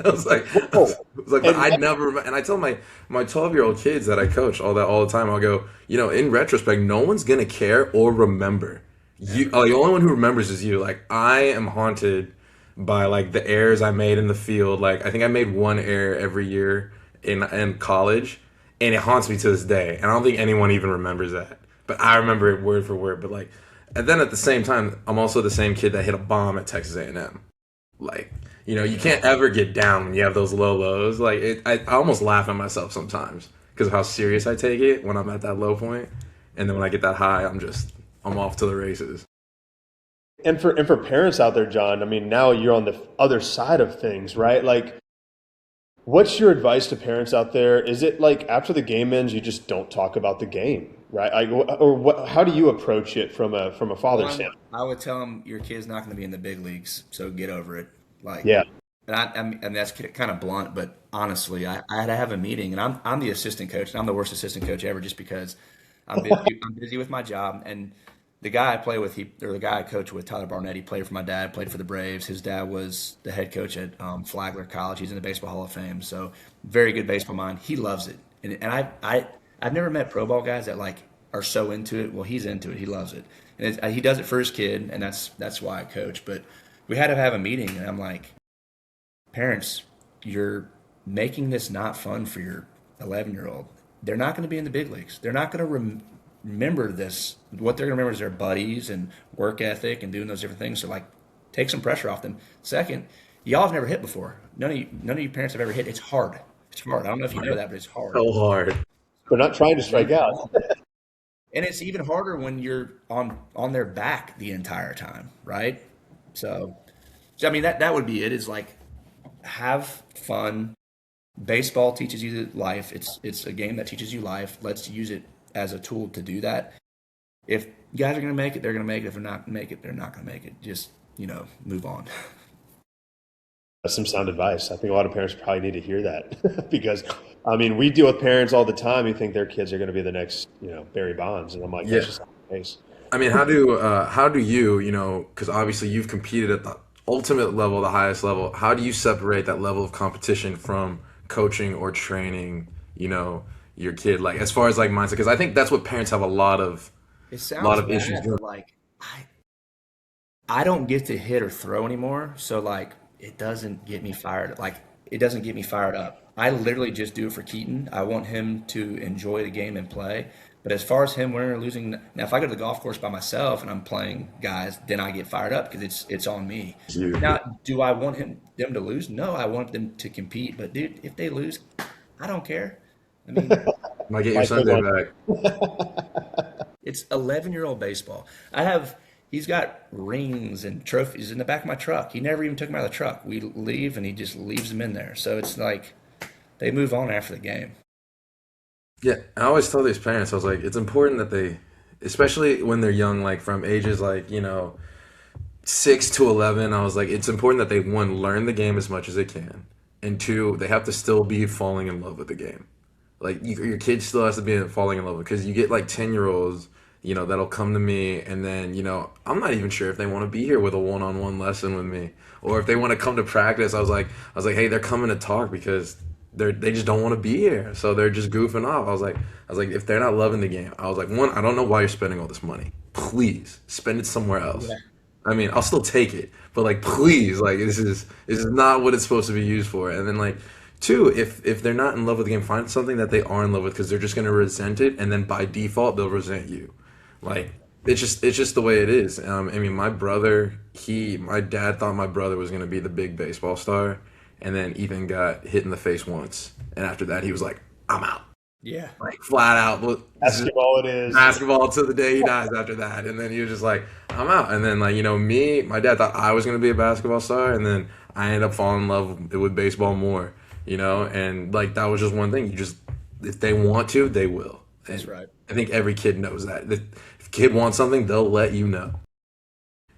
Whoa. But And I never. And I tell my 12-year-old kids that I coach all the time. I'll go, in retrospect, no one's gonna care or remember you. The only one who remembers is you. Like I am haunted by like the errors I made in the field. Like I think I made one error every year in college, and it haunts me to this day. And I don't think anyone even remembers that, but I remember it word for word. But like, and then at the same time, I'm also the same kid that hit a bomb at Texas A&M. Like, you can't ever get down when you have those low lows. Like, I almost laugh at myself sometimes because of how serious I take it when I'm at that low point, and then when I get that high, I'm off to the races. for parents out there, John, I mean, now you're on the other side of things, right? Like, what's your advice to parents out there? Is it like after the game ends, you just don't talk about the game, right? Or what? How do you approach it from a father's One, standpoint? I would tell them your kid's not going to be in the big leagues, so get over it. Like, Yeah, and that's kind of blunt, but honestly, I had to have a meeting, and I'm the assistant coach, and I'm the worst assistant coach ever, just because I'm busy. I'm busy with my job, and the guy I play with, or the guy I coach with, Tyler Barnett, he played for my dad, played for the Braves. His dad was the head coach at Flagler College. He's in the Baseball Hall of Fame, so very good baseball mind. He loves it, and I've never met pro ball guys that like are so into it. Well, he's into it. He loves it, and he does it for his kid, and that's why I coach. But we had to have a meeting, and I'm like, parents, you're making this not fun for your 11-year-old. They're not going to be in the big leagues. They're not going to remember this. What they're going to remember is their buddies and work ethic and doing those different things. So, like, take some pressure off them. Second, y'all have never hit before. None of you parents have ever hit. It's hard. It's hard. I don't know if you know that, but it's hard. So hard. they're not trying to strike out. And it's even harder when you're on their back the entire time, right? So I mean that would be it. Is like have fun. Baseball teaches you life. It's a game that teaches you life. Let's use it as a tool to do that. If guys are going to make it, they're going to make it. If they're not going to make it, they're not going to make it. Just move on. That's some sound advice. I think a lot of parents probably need to hear that because, I mean, we deal with parents all the time who think their kids are going to be the next, Barry Bonds, and I'm like, Yeah. that's just not the case. I mean, how do you, because obviously you've competed at the ultimate level, the highest level. How do you separate that level of competition from coaching or training, your kid, like as far as like mindset? Because I think that's what parents have It a lot sounds of issues bad, doing. but like I don't get to hit or throw anymore, so like it doesn't get me fired. Like it doesn't get me fired up. I literally just do it for Keaton. I want him to enjoy the game and play. But as far as him winning or losing, now if I go to the golf course by myself and I'm playing guys, then I get fired up because it's on me. You. Now, do I want them to lose? No, I want them to compete. But dude, if they lose, I don't care. I mean, Might get your Like, Sunday like, back. it's 11-year-old baseball. He's got rings and trophies in the back of my truck. He never even took them out of the truck. We leave and he just leaves them in there. So it's like they move on after the game. Yeah, I always tell these parents, I was like, it's important that they, especially when they're young, like from ages like, 6 to 11, I was like, it's important that they, one, learn the game as much as they can, and two, they have to still be falling in love with the game. Like your kid still has to be falling in love because you get like 10-year-olds, that'll come to me and then, I'm not even sure if they want to be here with a one-on-one lesson with me or if they want to come to practice. I was like, hey, they're coming to talk because they just don't want to be here. So they're just goofing off. I was like, if they're not loving the game, I was like, one, I don't know why you're spending all this money. Please spend it somewhere else. Yeah. I mean, I'll still take it, but like, please, like, this is not what it's supposed to be used for. And then like, two, if they're not in love with the game, find something that they are in love with because they're just gonna resent it, and then by default they'll resent you. Like it's just the way it is. I mean, my dad thought my brother was gonna be the big baseball star, and then Ethan got hit in the face once, and after that he was like, I'm out, Yeah. like flat out. Well, this is basketball it is. basketball till the day he dies after that. And then he was just like, I'm out. And then like, my dad thought I was gonna be a basketball star, and then I ended up falling in love with baseball more. and like that was just one thing. You just if they want to, they will. That's And right. I think every kid knows that. If a kid wants something, they'll let you know.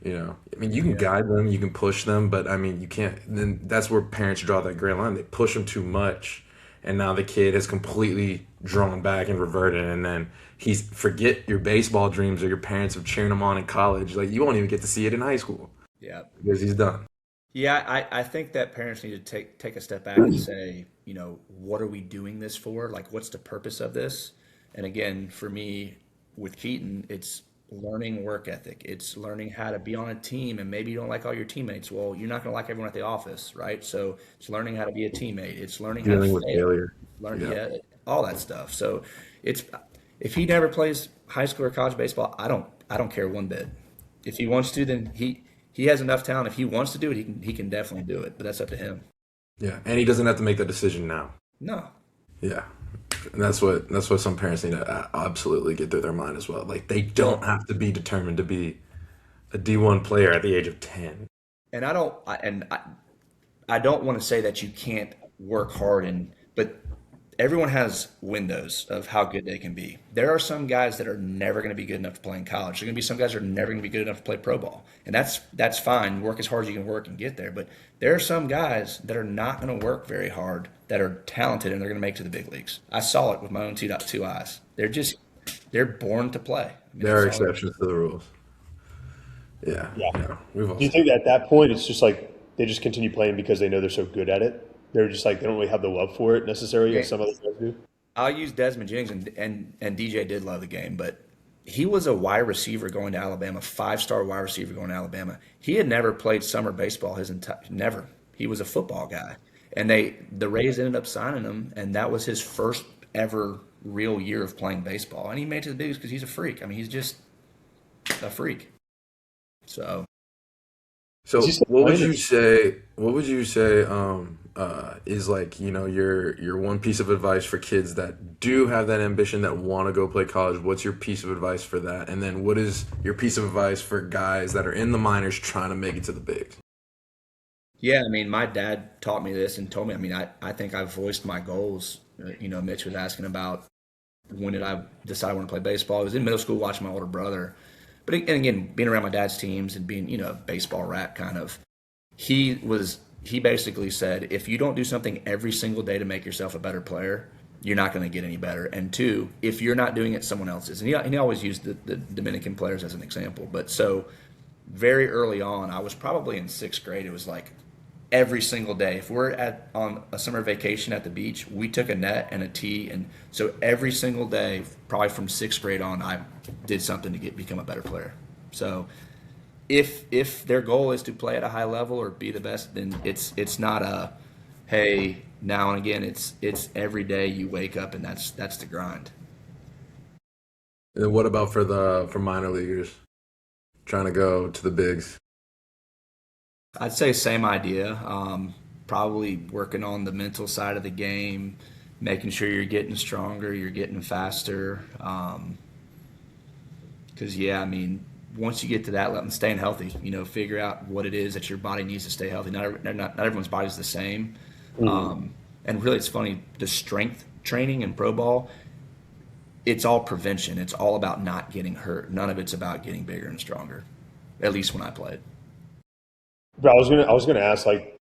I mean, you can Yeah. guide them, you can push them, but I mean, you can't. Then that's where parents draw that gray line. They push them too much, and now the kid has completely drawn back and reverted, and then he's forget your baseball dreams or your parents of cheering him on in college. Like you won't even get to see it in high school Yeah. because he's done. Yeah, I think that parents need to take a step back and say, what are we doing this for? Like, what's the purpose of this? And again, for me, with Keaton, it's learning work ethic. It's learning how to be on a team, and maybe you don't like all your teammates. Well, you're not going to like everyone at the office, right? So it's learning how to be a teammate. It's learning how to Dealing with fail. failure. Learn, Yeah. yeah, all that stuff. So it's if he never plays high school or college baseball, I don't care one bit. If he wants to, then he has enough talent. If he wants to do it, he can definitely do it. But that's up to him. Yeah, and he doesn't have to make that decision now. No. Yeah, and that's what some parents need to absolutely get through their mind as well. Like they don't Well, have to be determined to be a D1 player at the age of 10. and I don't want to say that you can't work hard but everyone has windows of how good they can be. There are some guys that are never going to be good enough to play in college. There are going to be some guys that are never going to be good enough to play pro ball, and that's fine. Work as hard as you can work and get there. But there are some guys that are not going to work very hard that are talented and they're going to make it to the big leagues. I saw it with my own two eyes. They're born to play. I mean, There that's are all. exceptions to the rules. Yeah, Yeah. yeah, we've all Do you seen. think at that point it's just like they just continue playing because they know they're so good at it? They're just like they don't really have the love for it necessarily Yeah. as some other guys do. I'll use Desmond Jennings, and DJ did love the game, but he was a wide receiver going to Alabama, 5-star wide receiver going to Alabama. He had never played summer baseball his entire never. He was a football guy, and the Rays ended up signing him, and that was his first ever real year of playing baseball, and he made it to the bigs because he's a freak. I mean, he's just a freak. So Is he So still what would playing? you say? What would you say is like your one piece of advice for kids that do have that ambition that want to go play college? What's your piece of advice for that? And then what is your piece of advice for guys that are in the minors trying to make it to the bigs? yeah, I mean, my dad taught me this and told me. I mean, I think I've voiced my goals. Mitch was asking about when did I decide I want to play baseball. I was in middle school watching my older brother. But and again, being around my dad's teams and being, a baseball rat kind of, he basically said, if you don't do something every single day to make yourself a better player, you're not going to get any better. And two, if you're not doing it, someone else is. And he always used the Dominican players as an example. But so very early on, I was probably in sixth grade. It was like every single day. If we're on a summer vacation at the beach, we took a net and a tee, and so every single day, probably from sixth grade on, I did something to become a better player. So if their goal is to play at a high level or be the best, then it's not a hey now and again. It's every day you wake up and that's the grind. And then what about for minor leaguers trying to go to the bigs? I'd say same idea. Probably working on the mental side of the game, making sure you're getting stronger, you're getting faster. Because yeah, I mean, once you get to that level, and staying healthy, figure out what it is that your body needs to stay healthy. Not everyone's body's the same. Mhm. And really, it's funny. The strength training in pro ball, it's all prevention. It's all about not getting hurt. None of it's about getting bigger and stronger. At least when I played. But I was gonna ask like,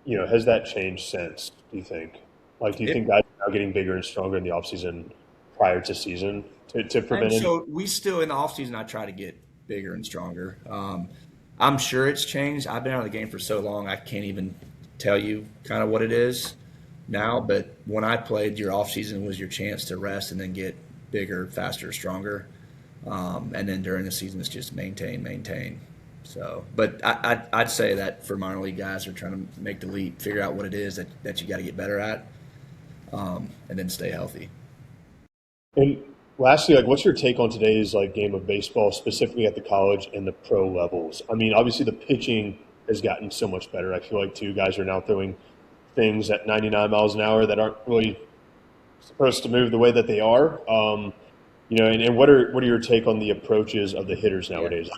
has that changed since? Do you think? Like, do you It think guys are now getting bigger and stronger in the offseason prior to season to And prevent it? so we still in the off season, I try to get bigger and stronger. I'm sure it's changed. I've been out of the game for so long, I can't even tell you kind of what it is now. But when I played, your off season was your chance to rest and then get bigger, faster, stronger. And then during the season, it's just maintain, maintain. So, but I'd say that for minor league guys who are trying to make the leap, figure out what it is that you got to get better at, and then stay healthy. And lastly, like, what's your take on today's like game of baseball, specifically at the college and the pro levels? I mean, obviously the pitching has gotten so much better. I feel like two guys are now throwing things at 99 miles an hour that aren't really supposed to move the way that they are. And what are your take on the approaches of the hitters Yeah. nowadays?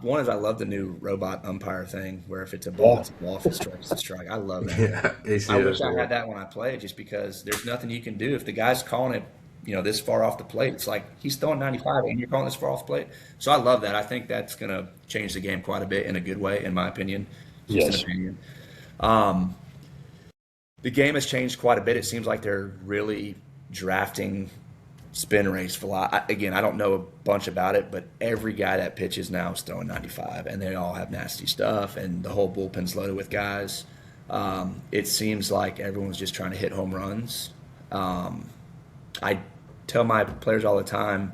One is I love the new robot umpire thing, where if it's a ball, Yeah. it's a ball. If it's strike, it's a strike. I love that thing. Yeah, I ACO wish is I cool. had that when I played, just because there's nothing you can do if the guy's calling it, this far off the plate. It's like he's throwing 95 and you're calling this far off the plate. So I love that. I think that's going to change the game quite a bit in a good way, in my opinion. It's just an Yes. opinion. Um, the game has changed quite a bit. It seems like they're really drafting spin rates for a lot. Again, I don't know a bunch about it, but every guy that pitches now is throwing 95, and they all have nasty stuff, and the whole bullpen's loaded with guys. It seems like everyone's just trying to hit home runs. I tell my players all the time,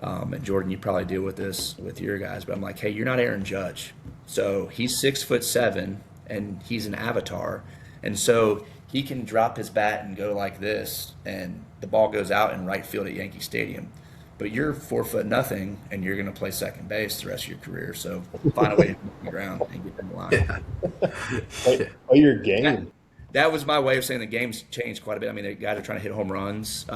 and Jordan, you probably deal with this with your guys, but I'm like, hey, you're not Aaron Judge. So he's 6'7", and he's an avatar, and so he can drop his bat and go like this, and the ball goes out in right field at Yankee Stadium. But you're 4 foot nothing, and you're going to play second base the rest of your career. So find a way to get on the ground and get in the line. Yeah. Play your That, game. that was my way of saying the game's changed quite a bit. I mean, the guys are trying to hit home runs.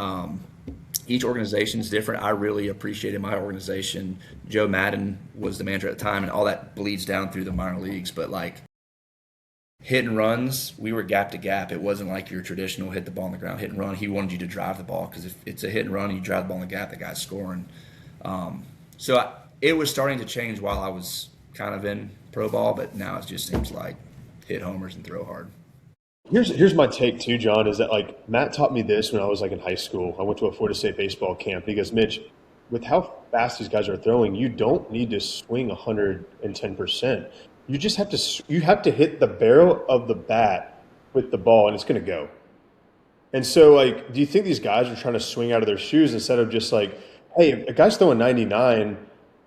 Each organization is different. I really appreciated my organization. Joe Madden was the manager at the time, and all that bleeds down through the minor leagues. But like hit and runs, we were gap to gap. It wasn't like your traditional hit the ball on the ground, hit and run. He wanted you to drive the ball, because if it's a hit and run and you drive the ball in the gap, the guy's scoring. It was starting to change while I was kind of in pro ball, but now it just seems like hit homers and throw hard. Here's my take too, John, is that like Matt taught me this when I was like in high school. I went to a Florida State baseball camp. He goes, Mitch, with how fast these guys are throwing, you don't need to swing 110%. You just have to you have to hit the barrel of the bat with the ball, and it's going to go. And so, like, do you think these guys are trying to swing out of their shoes instead of just like, hey, if a guy's throwing 99,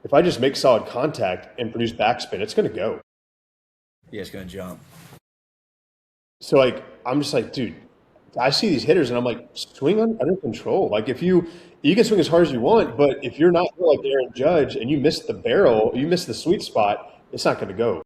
if I just make solid contact and produce backspin, it's going to go. Yeah, it's going to jump. So, like, I'm just like, dude, I see these hitters and I'm like, swing under control. Like, if you can swing as hard as you want, but if you're not like Aaron Judge and you miss the barrel, you miss the sweet spot, it's not going to go.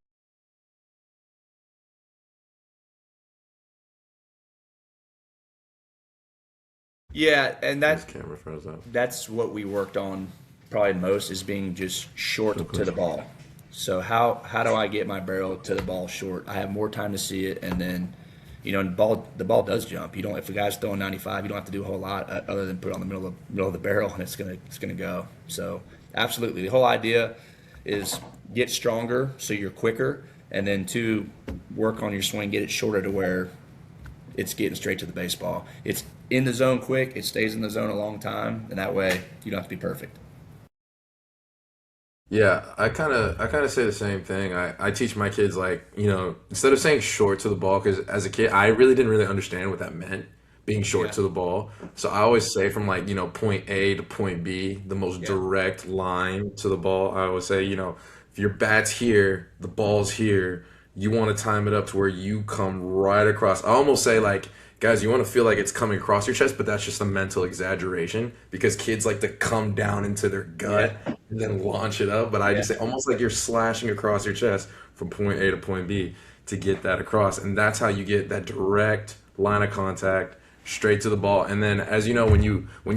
Yeah, and This camera froze up. that's what we worked on probably most, is being just So short to the close. ball. So how do I get my barrel to the ball short? I have more time to see it, and then and the ball does jump. You don't If the guy's throwing 95, you don't have to do a whole lot other than put it on the middle of the barrel, and it's gonna go. So absolutely, the whole idea is get stronger so you're quicker, and then two, work on your swing, get it shorter to where it's getting straight to the baseball. It's in the zone quick, it stays in the zone a long time, and that way you don't have to be perfect. Yeah, I kind of say the same thing. I teach my kids like, instead of saying short to the ball, because as a kid I really didn't really understand what that meant, being short Yeah, to the ball. So I always say from like, point A to point B, the most yeah, direct line to the ball. I always say, if your bat's here, the ball's here, you want to time it up to where you come right across. I almost say like, guys, you want to feel like it's coming across your chest, but that's just a mental exaggeration because kids like to come down into their yeah, gut and then launch it up. But I yeah, just say almost like you're slashing across your chest from point A to point B to get that across. And that's how you get that direct line of contact straight to the ball. And then as you know, when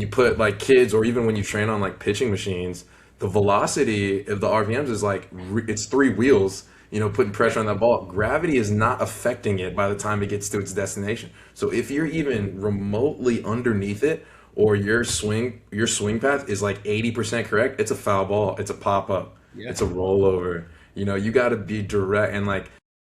you put like kids or even when you train on like pitching machines, the velocity of the RPMs is like it's three wheels, putting yeah, pressure on that ball. Gravity is not affecting it by the time it gets to its destination. So if you're even remotely underneath it, or your swing path is like 80% correct, it's a foul ball, it's a pop up, yeah. it's a rollover. You got to be direct, and like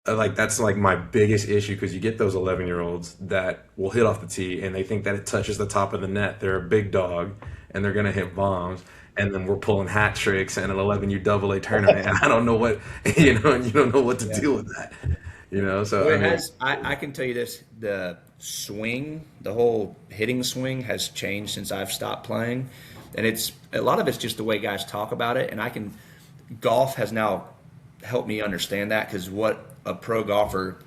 that's like my biggest issue because you get those 11-year-olds that will hit off the tee and they think that it touches the top of the net. They're a big dog and they're gonna hit bombs. And then we're pulling hat tricks and an 11U double A tournament, and I don't know what and you don't know what to Yeah. deal with that. So Well, I it mean, has. I can tell you this: the swing, the whole hitting swing, has changed since I've stopped playing, and it's a lot of it's just the way guys talk about it. And golf has now helped me understand that, because what a pro golfer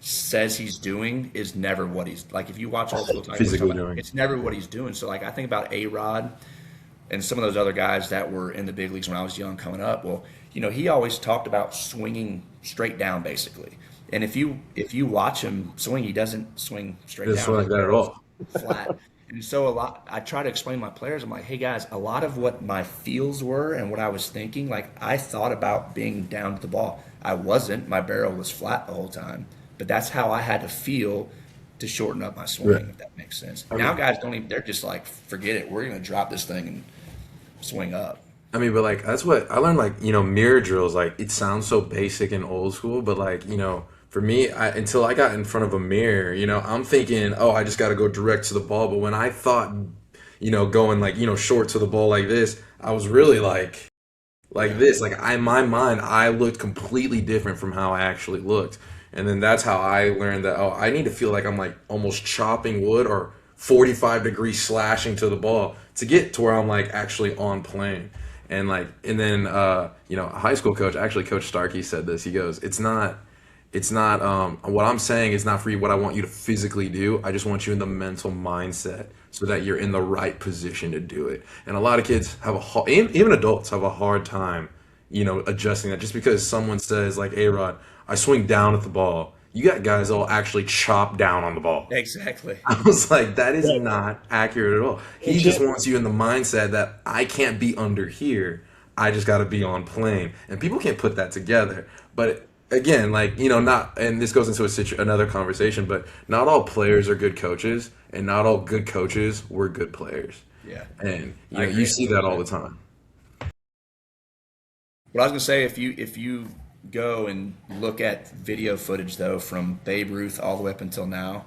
says he's doing is never what he's like. If you watch old school Tiger Woods talk physically about, doing. it's never what he's doing. So like I think about A-Rod and some of those other guys that were in the big leagues when I was young coming up. Well, he always talked about swinging straight down basically. And if you watch him swing, he doesn't swing straight It's down. like His that at barrel's all. flat. And so I try to explain to my players, I'm like, hey guys, a lot of what my feels were and what I was thinking, like I thought about being down to the ball. I wasn't. My barrel was flat the whole time. But that's how I had to feel to shorten up my Right. swing, if that makes sense. I Now mean, guys don't even, they're just like, forget it. We're gonna drop this thing and swing up. but like that's what I learned. Like mirror drills. Like it sounds so basic and old school, but like for me, until I got in front of a mirror, I'm thinking, oh, I just got to go direct to the ball. But when I thought, going like short to the ball like this, I was really like Yeah. this. Like in my mind, I looked completely different from how I actually looked. And then that's how I learned that, oh, I need to feel like I'm like almost chopping wood or 45 degree slashing to the ball to get to where I'm like actually on plane. And then a high school coach, actually Coach Starkey said this. He goes, it's not what I'm saying is not for you what I want you to physically do. I just want you in the mental mindset so that you're in the right position to do it. And a lot of kids have even adults have a hard time, adjusting that just because someone says like, "Hey Rod, I swing down at the ball." You got guys all actually chop down on the ball. Exactly. I was like, that is Right. not accurate at all. And He just Chip, wants you in the mindset that I can't be under here. I just got to be on plane. And people can't put that together. But again, like, not, and this goes into another conversation, but not all players are good coaches, and not all good coaches were good players. Yeah. And, I you agree see that all the 100%. time. What I was gonna say, if you go and look at video footage though from Babe Ruth all the way up until now,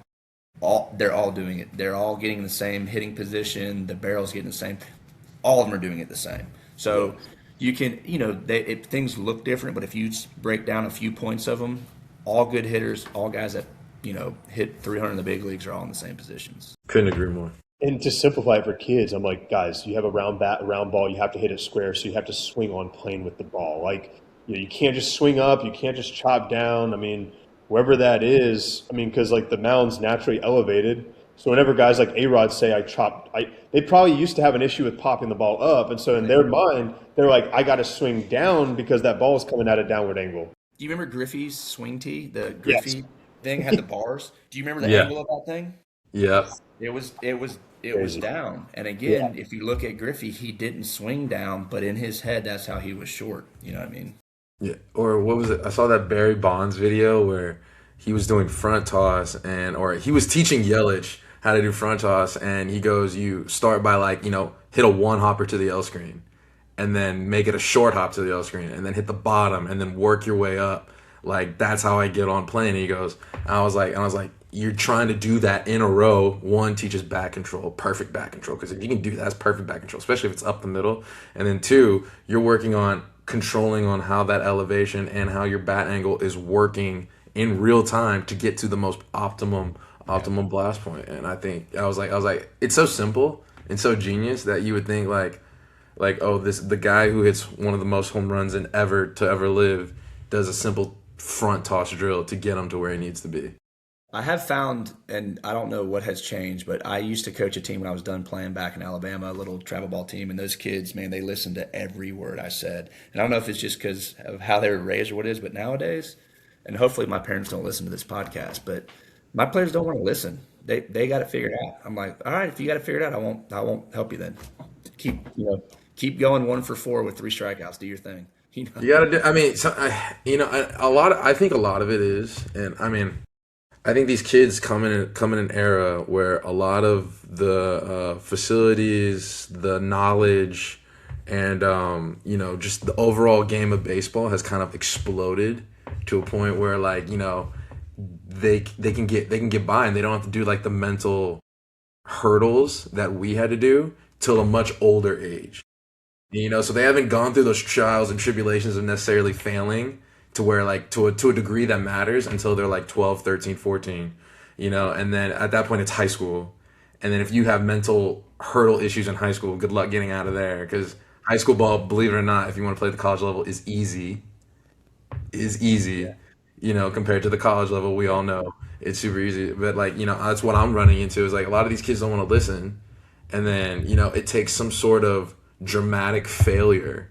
they're all doing it. They're all getting the same hitting position. The barrel's getting the same. All of them are doing it the same. yeah. So you can, things look different, but if you break down a few points of them, all good hitters, all guys that hit 300 in the big leagues are all in the same positions. Couldn't agree more. And to simplify it for kids, I'm like, guys, you have a round bat, a round ball, you have to hit it square, so you have to swing on plane with the ball. Like, you can't just swing up, you can't just chop down. I mean, wherever that is, I mean, because like the mound's naturally elevated. So whenever guys like A-Rod say they probably used to have an issue with popping the ball up, and so in their mind, they're like, I got to swing down because that ball is coming at a downward angle. Do you remember Griffey's swing tee? The Yes. Griffey thing had the bars. Do you remember the Yeah. angle of that thing? Yeah. It was Crazy. down. And Yeah. again, if you look at Griffey, he didn't swing down, but in his head, that's how he was short. You know what I mean? Yeah, or what was it? I saw that Barry Bonds video where he was doing front toss or he was teaching Yelich how to do front toss, and he goes, "You start by like hit a one hopper to the L screen, and then make it a short hop to the L screen, and then hit the bottom, and then work your way up. Like that's how I get on plane." And he goes, I was like, you're trying to do that in a row. One teaches back control, perfect back control, because if you can do that, that's perfect back control, especially if it's up the middle. And then two, you're working on controlling on how that elevation and how your bat angle is working in real time to get to the most optimum blast point. And I was like, it's so simple and so genius that you would think like oh, this the guy who hits one of the most home runs in ever to ever live does a simple front toss drill to get him to where he needs to be. I have found, and I don't know what has changed, but I used to coach a team when I was done playing back in Alabama, a little travel ball team, and those kids, man, they listened to every word I said. And I don't know if it's just because of how they were raised or what it is, but nowadays, and hopefully my parents don't listen to this podcast, but my players don't want to listen. They got it figured out. I'm like, all right, if you got it figured out, I won't help you then. Keep going 1 for 4 with 3 strikeouts. Do your thing. You gotta do. I mean, a lot. I think a lot of it is, and I mean, I think these kids come in an era where a lot of the facilities, the knowledge, and just the overall game of baseball has kind of exploded to a point where like they can get by and they don't have to do like the mental hurdles that we had to do till a much older age. So they haven't gone through those trials and tribulations of necessarily failing to where like to a degree that matters until they're like 12, 13, 14, and then at that point it's high school. And then if you have mental hurdle issues in high school, good luck getting out of there because high school ball, believe it or not, if you want to play at the college level is easy, compared to the college level, we all know it's super easy. But like, that's what I'm running into is like a lot of these kids don't want to listen. And then, it takes some sort of dramatic failure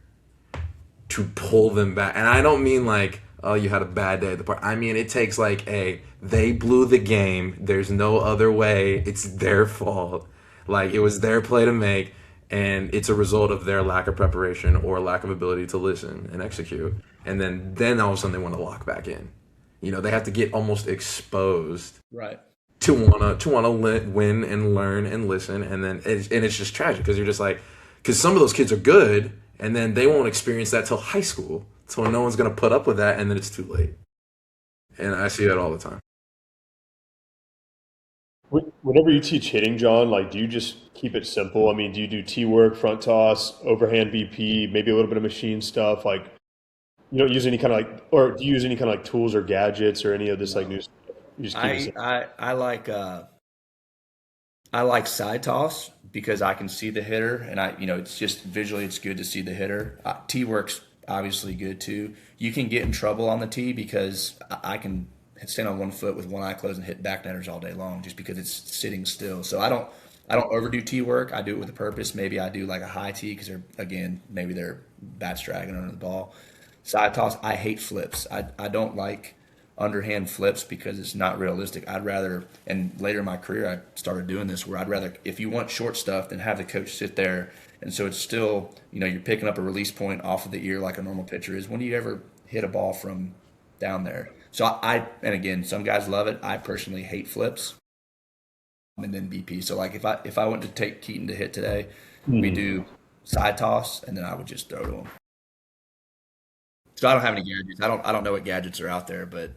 to pull them back. And I don't mean like, oh, you had a bad day at the park. I mean, it takes like they blew the game. There's no other way. It's their fault. Like it was their play to make, and it's a result of their lack of preparation or lack of ability to listen and execute. And then all of a sudden they want to lock back in. They have to get almost exposed Right. to wanna win and learn and listen, and it's just tragic because you're just like, because some of those kids are good, and then they won't experience that till high school, so no one's gonna put up with that, and then it's too late. And I see that all the time. Whenever you teach hitting, John, like, do you just keep it simple? I mean, do you do T work, front toss, overhand BP, maybe a little bit of machine stuff? Like, you don't use any kind of like, or do you use any kind of like tools or gadgets or any of this like No. new stuff? You just keep it I simple. I I like I like side toss because I can see the hitter, and it's just visually it's good to see the hitter. T works obviously good too. You can get in trouble on the tee because I can stand on one foot with one eye closed and hit backnetters all day long just because it's sitting still. So I don't overdo tee work. I do it with a purpose. Maybe I do like a high tee because maybe their bats dragging under the ball. Side toss, I hate flips. I don't like underhand flips because it's not realistic. I'd rather, and later in my career, I started doing this where I'd rather, if you want short stuff, then have the coach sit there. And so it's still, you're picking up a release point off of the ear like a normal pitcher is. When do you ever hit a ball from down there? So and again, some guys love it. I personally hate flips and then BP. So like if I went to take Keaton to hit today, we Mhm. do side toss and then I would just throw to him. So I don't have any gadgets. I don't know what gadgets are out there, but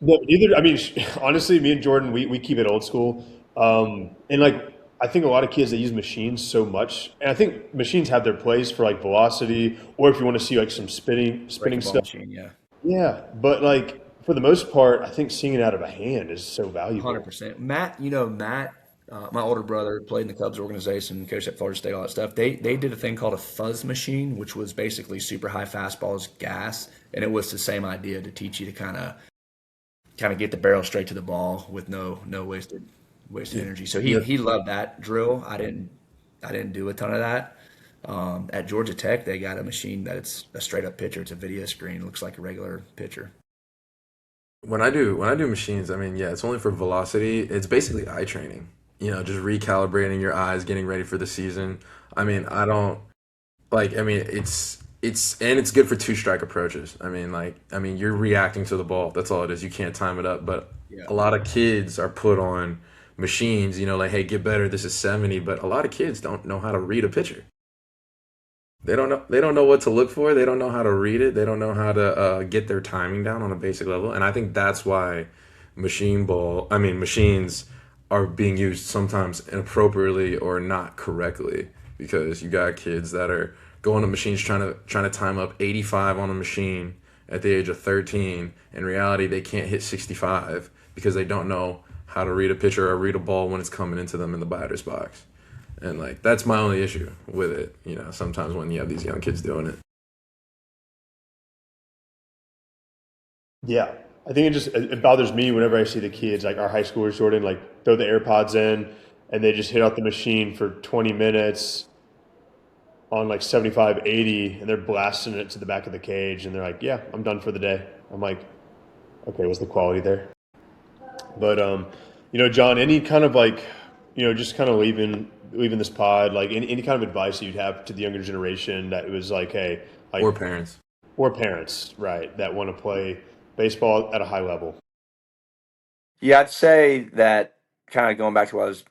No, neither. I mean, honestly, me and Jordan, we keep it old school. And like, I think a lot of kids they use machines so much, and I think machines have their place for like velocity, or if you want to see like some spinning breaking ball stuff. machine, yeah. Yeah, but like for the most part, I think seeing it out of a hand is so Hundred valuable. percent. Matt, my older brother played in the Cubs organization, coached at Florida State, all that stuff. They did a thing called a fuzz machine, which was basically super high fastballs, gas, and it was the same idea to teach you to kind of get the barrel straight to the ball with no wasted Yeah. energy. So he Yeah. he loved that drill. I didn't do a ton of that. At Georgia Tech, they got a machine that it's a straight up pitcher. It's a video screen. It looks like a regular pitcher. When I do machines, I mean, yeah, it's only for velocity. It's basically eye training. Just recalibrating your eyes, getting ready for the season. I mean, I don't like. I mean, it's good for two strike approaches. I mean, you're reacting to the ball. That's all it is. You can't time it up. But Yeah. a lot of kids are put on machines. Like, hey, get better. This is 70. But a lot of kids don't know how to read a pitcher. They don't know what to look for. They don't know how to read it. They don't know how to get their timing down on a basic level. And I think that's why machines are being used sometimes inappropriately or not correctly, because you got kids that are going to machines trying to time up 85 on a machine at the age of 13. In reality, they can't hit 65 because they don't know how to read a pitcher or read a ball when it's coming into them in the batter's box. And like that's my only issue with it. Sometimes when you have these young kids doing it. Yeah, I think it bothers me whenever I see the kids like our high schoolers, Jordan, like throw the AirPods in and they just hit out the machine for 20 minutes on like 75, 80, and they're blasting it to the back of the cage, and they're like, "Yeah, I'm done for the day." I'm like, "Okay, what's the quality there?" But John, any kind of like, just kind of leaving this pod, like any kind of advice that you'd have to the younger generation that was like, hey, Or like, parents. or parents, right, that want to play baseball at a high level. Yeah, I'd say that kind of going back to what I was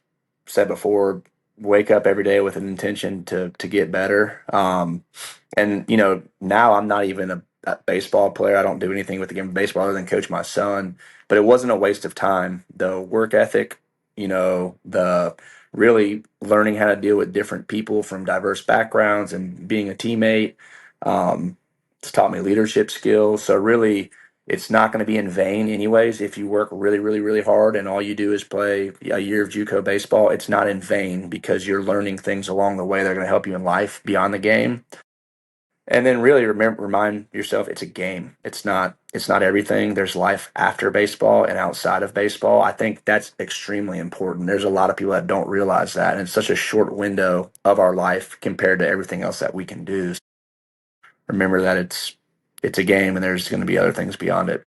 said before, wake up every day with an intention to get better. And now I'm not even a baseball player. I don't do anything with the game of baseball other than coach my son. But it wasn't a waste of time. The work ethic, the really learning how to deal with different people from diverse backgrounds and being a teammate. Um, it's taught me leadership skills. So really, it's not going to be in vain anyways if you work really, really, really hard and all you do is play a year of JUCO baseball. It's not in vain because you're learning things along the way that are going to help you in life beyond the game. And then really remind yourself it's a game. It's not everything. There's life after baseball and outside of baseball. I think that's extremely important. There's a lot of people that don't realize that, and it's such a short window of our life compared to everything else that we can do. Remember that it's a game and there's going to be other things beyond it.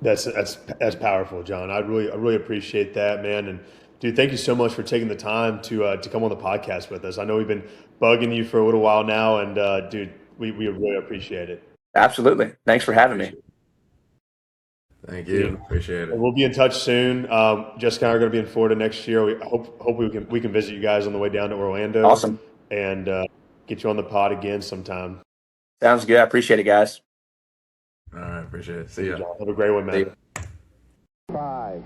That's powerful, John. I really appreciate that, man. And dude, thank you so much for taking the time to come on the podcast with us. I know we've been bugging you for a little while now, and dude, we really appreciate it. Absolutely. Thanks for having me. Appreciate it. Thank Dude, you. Appreciate and it. we'll be in touch soon. Jessica and I are going to be in Florida next year. Hope we can visit you guys on the way down to Orlando Awesome. and get you on the pod again sometime. Sounds good. I appreciate it, guys. All right. Appreciate it. See ya. John, have a great one, See man. you. 5,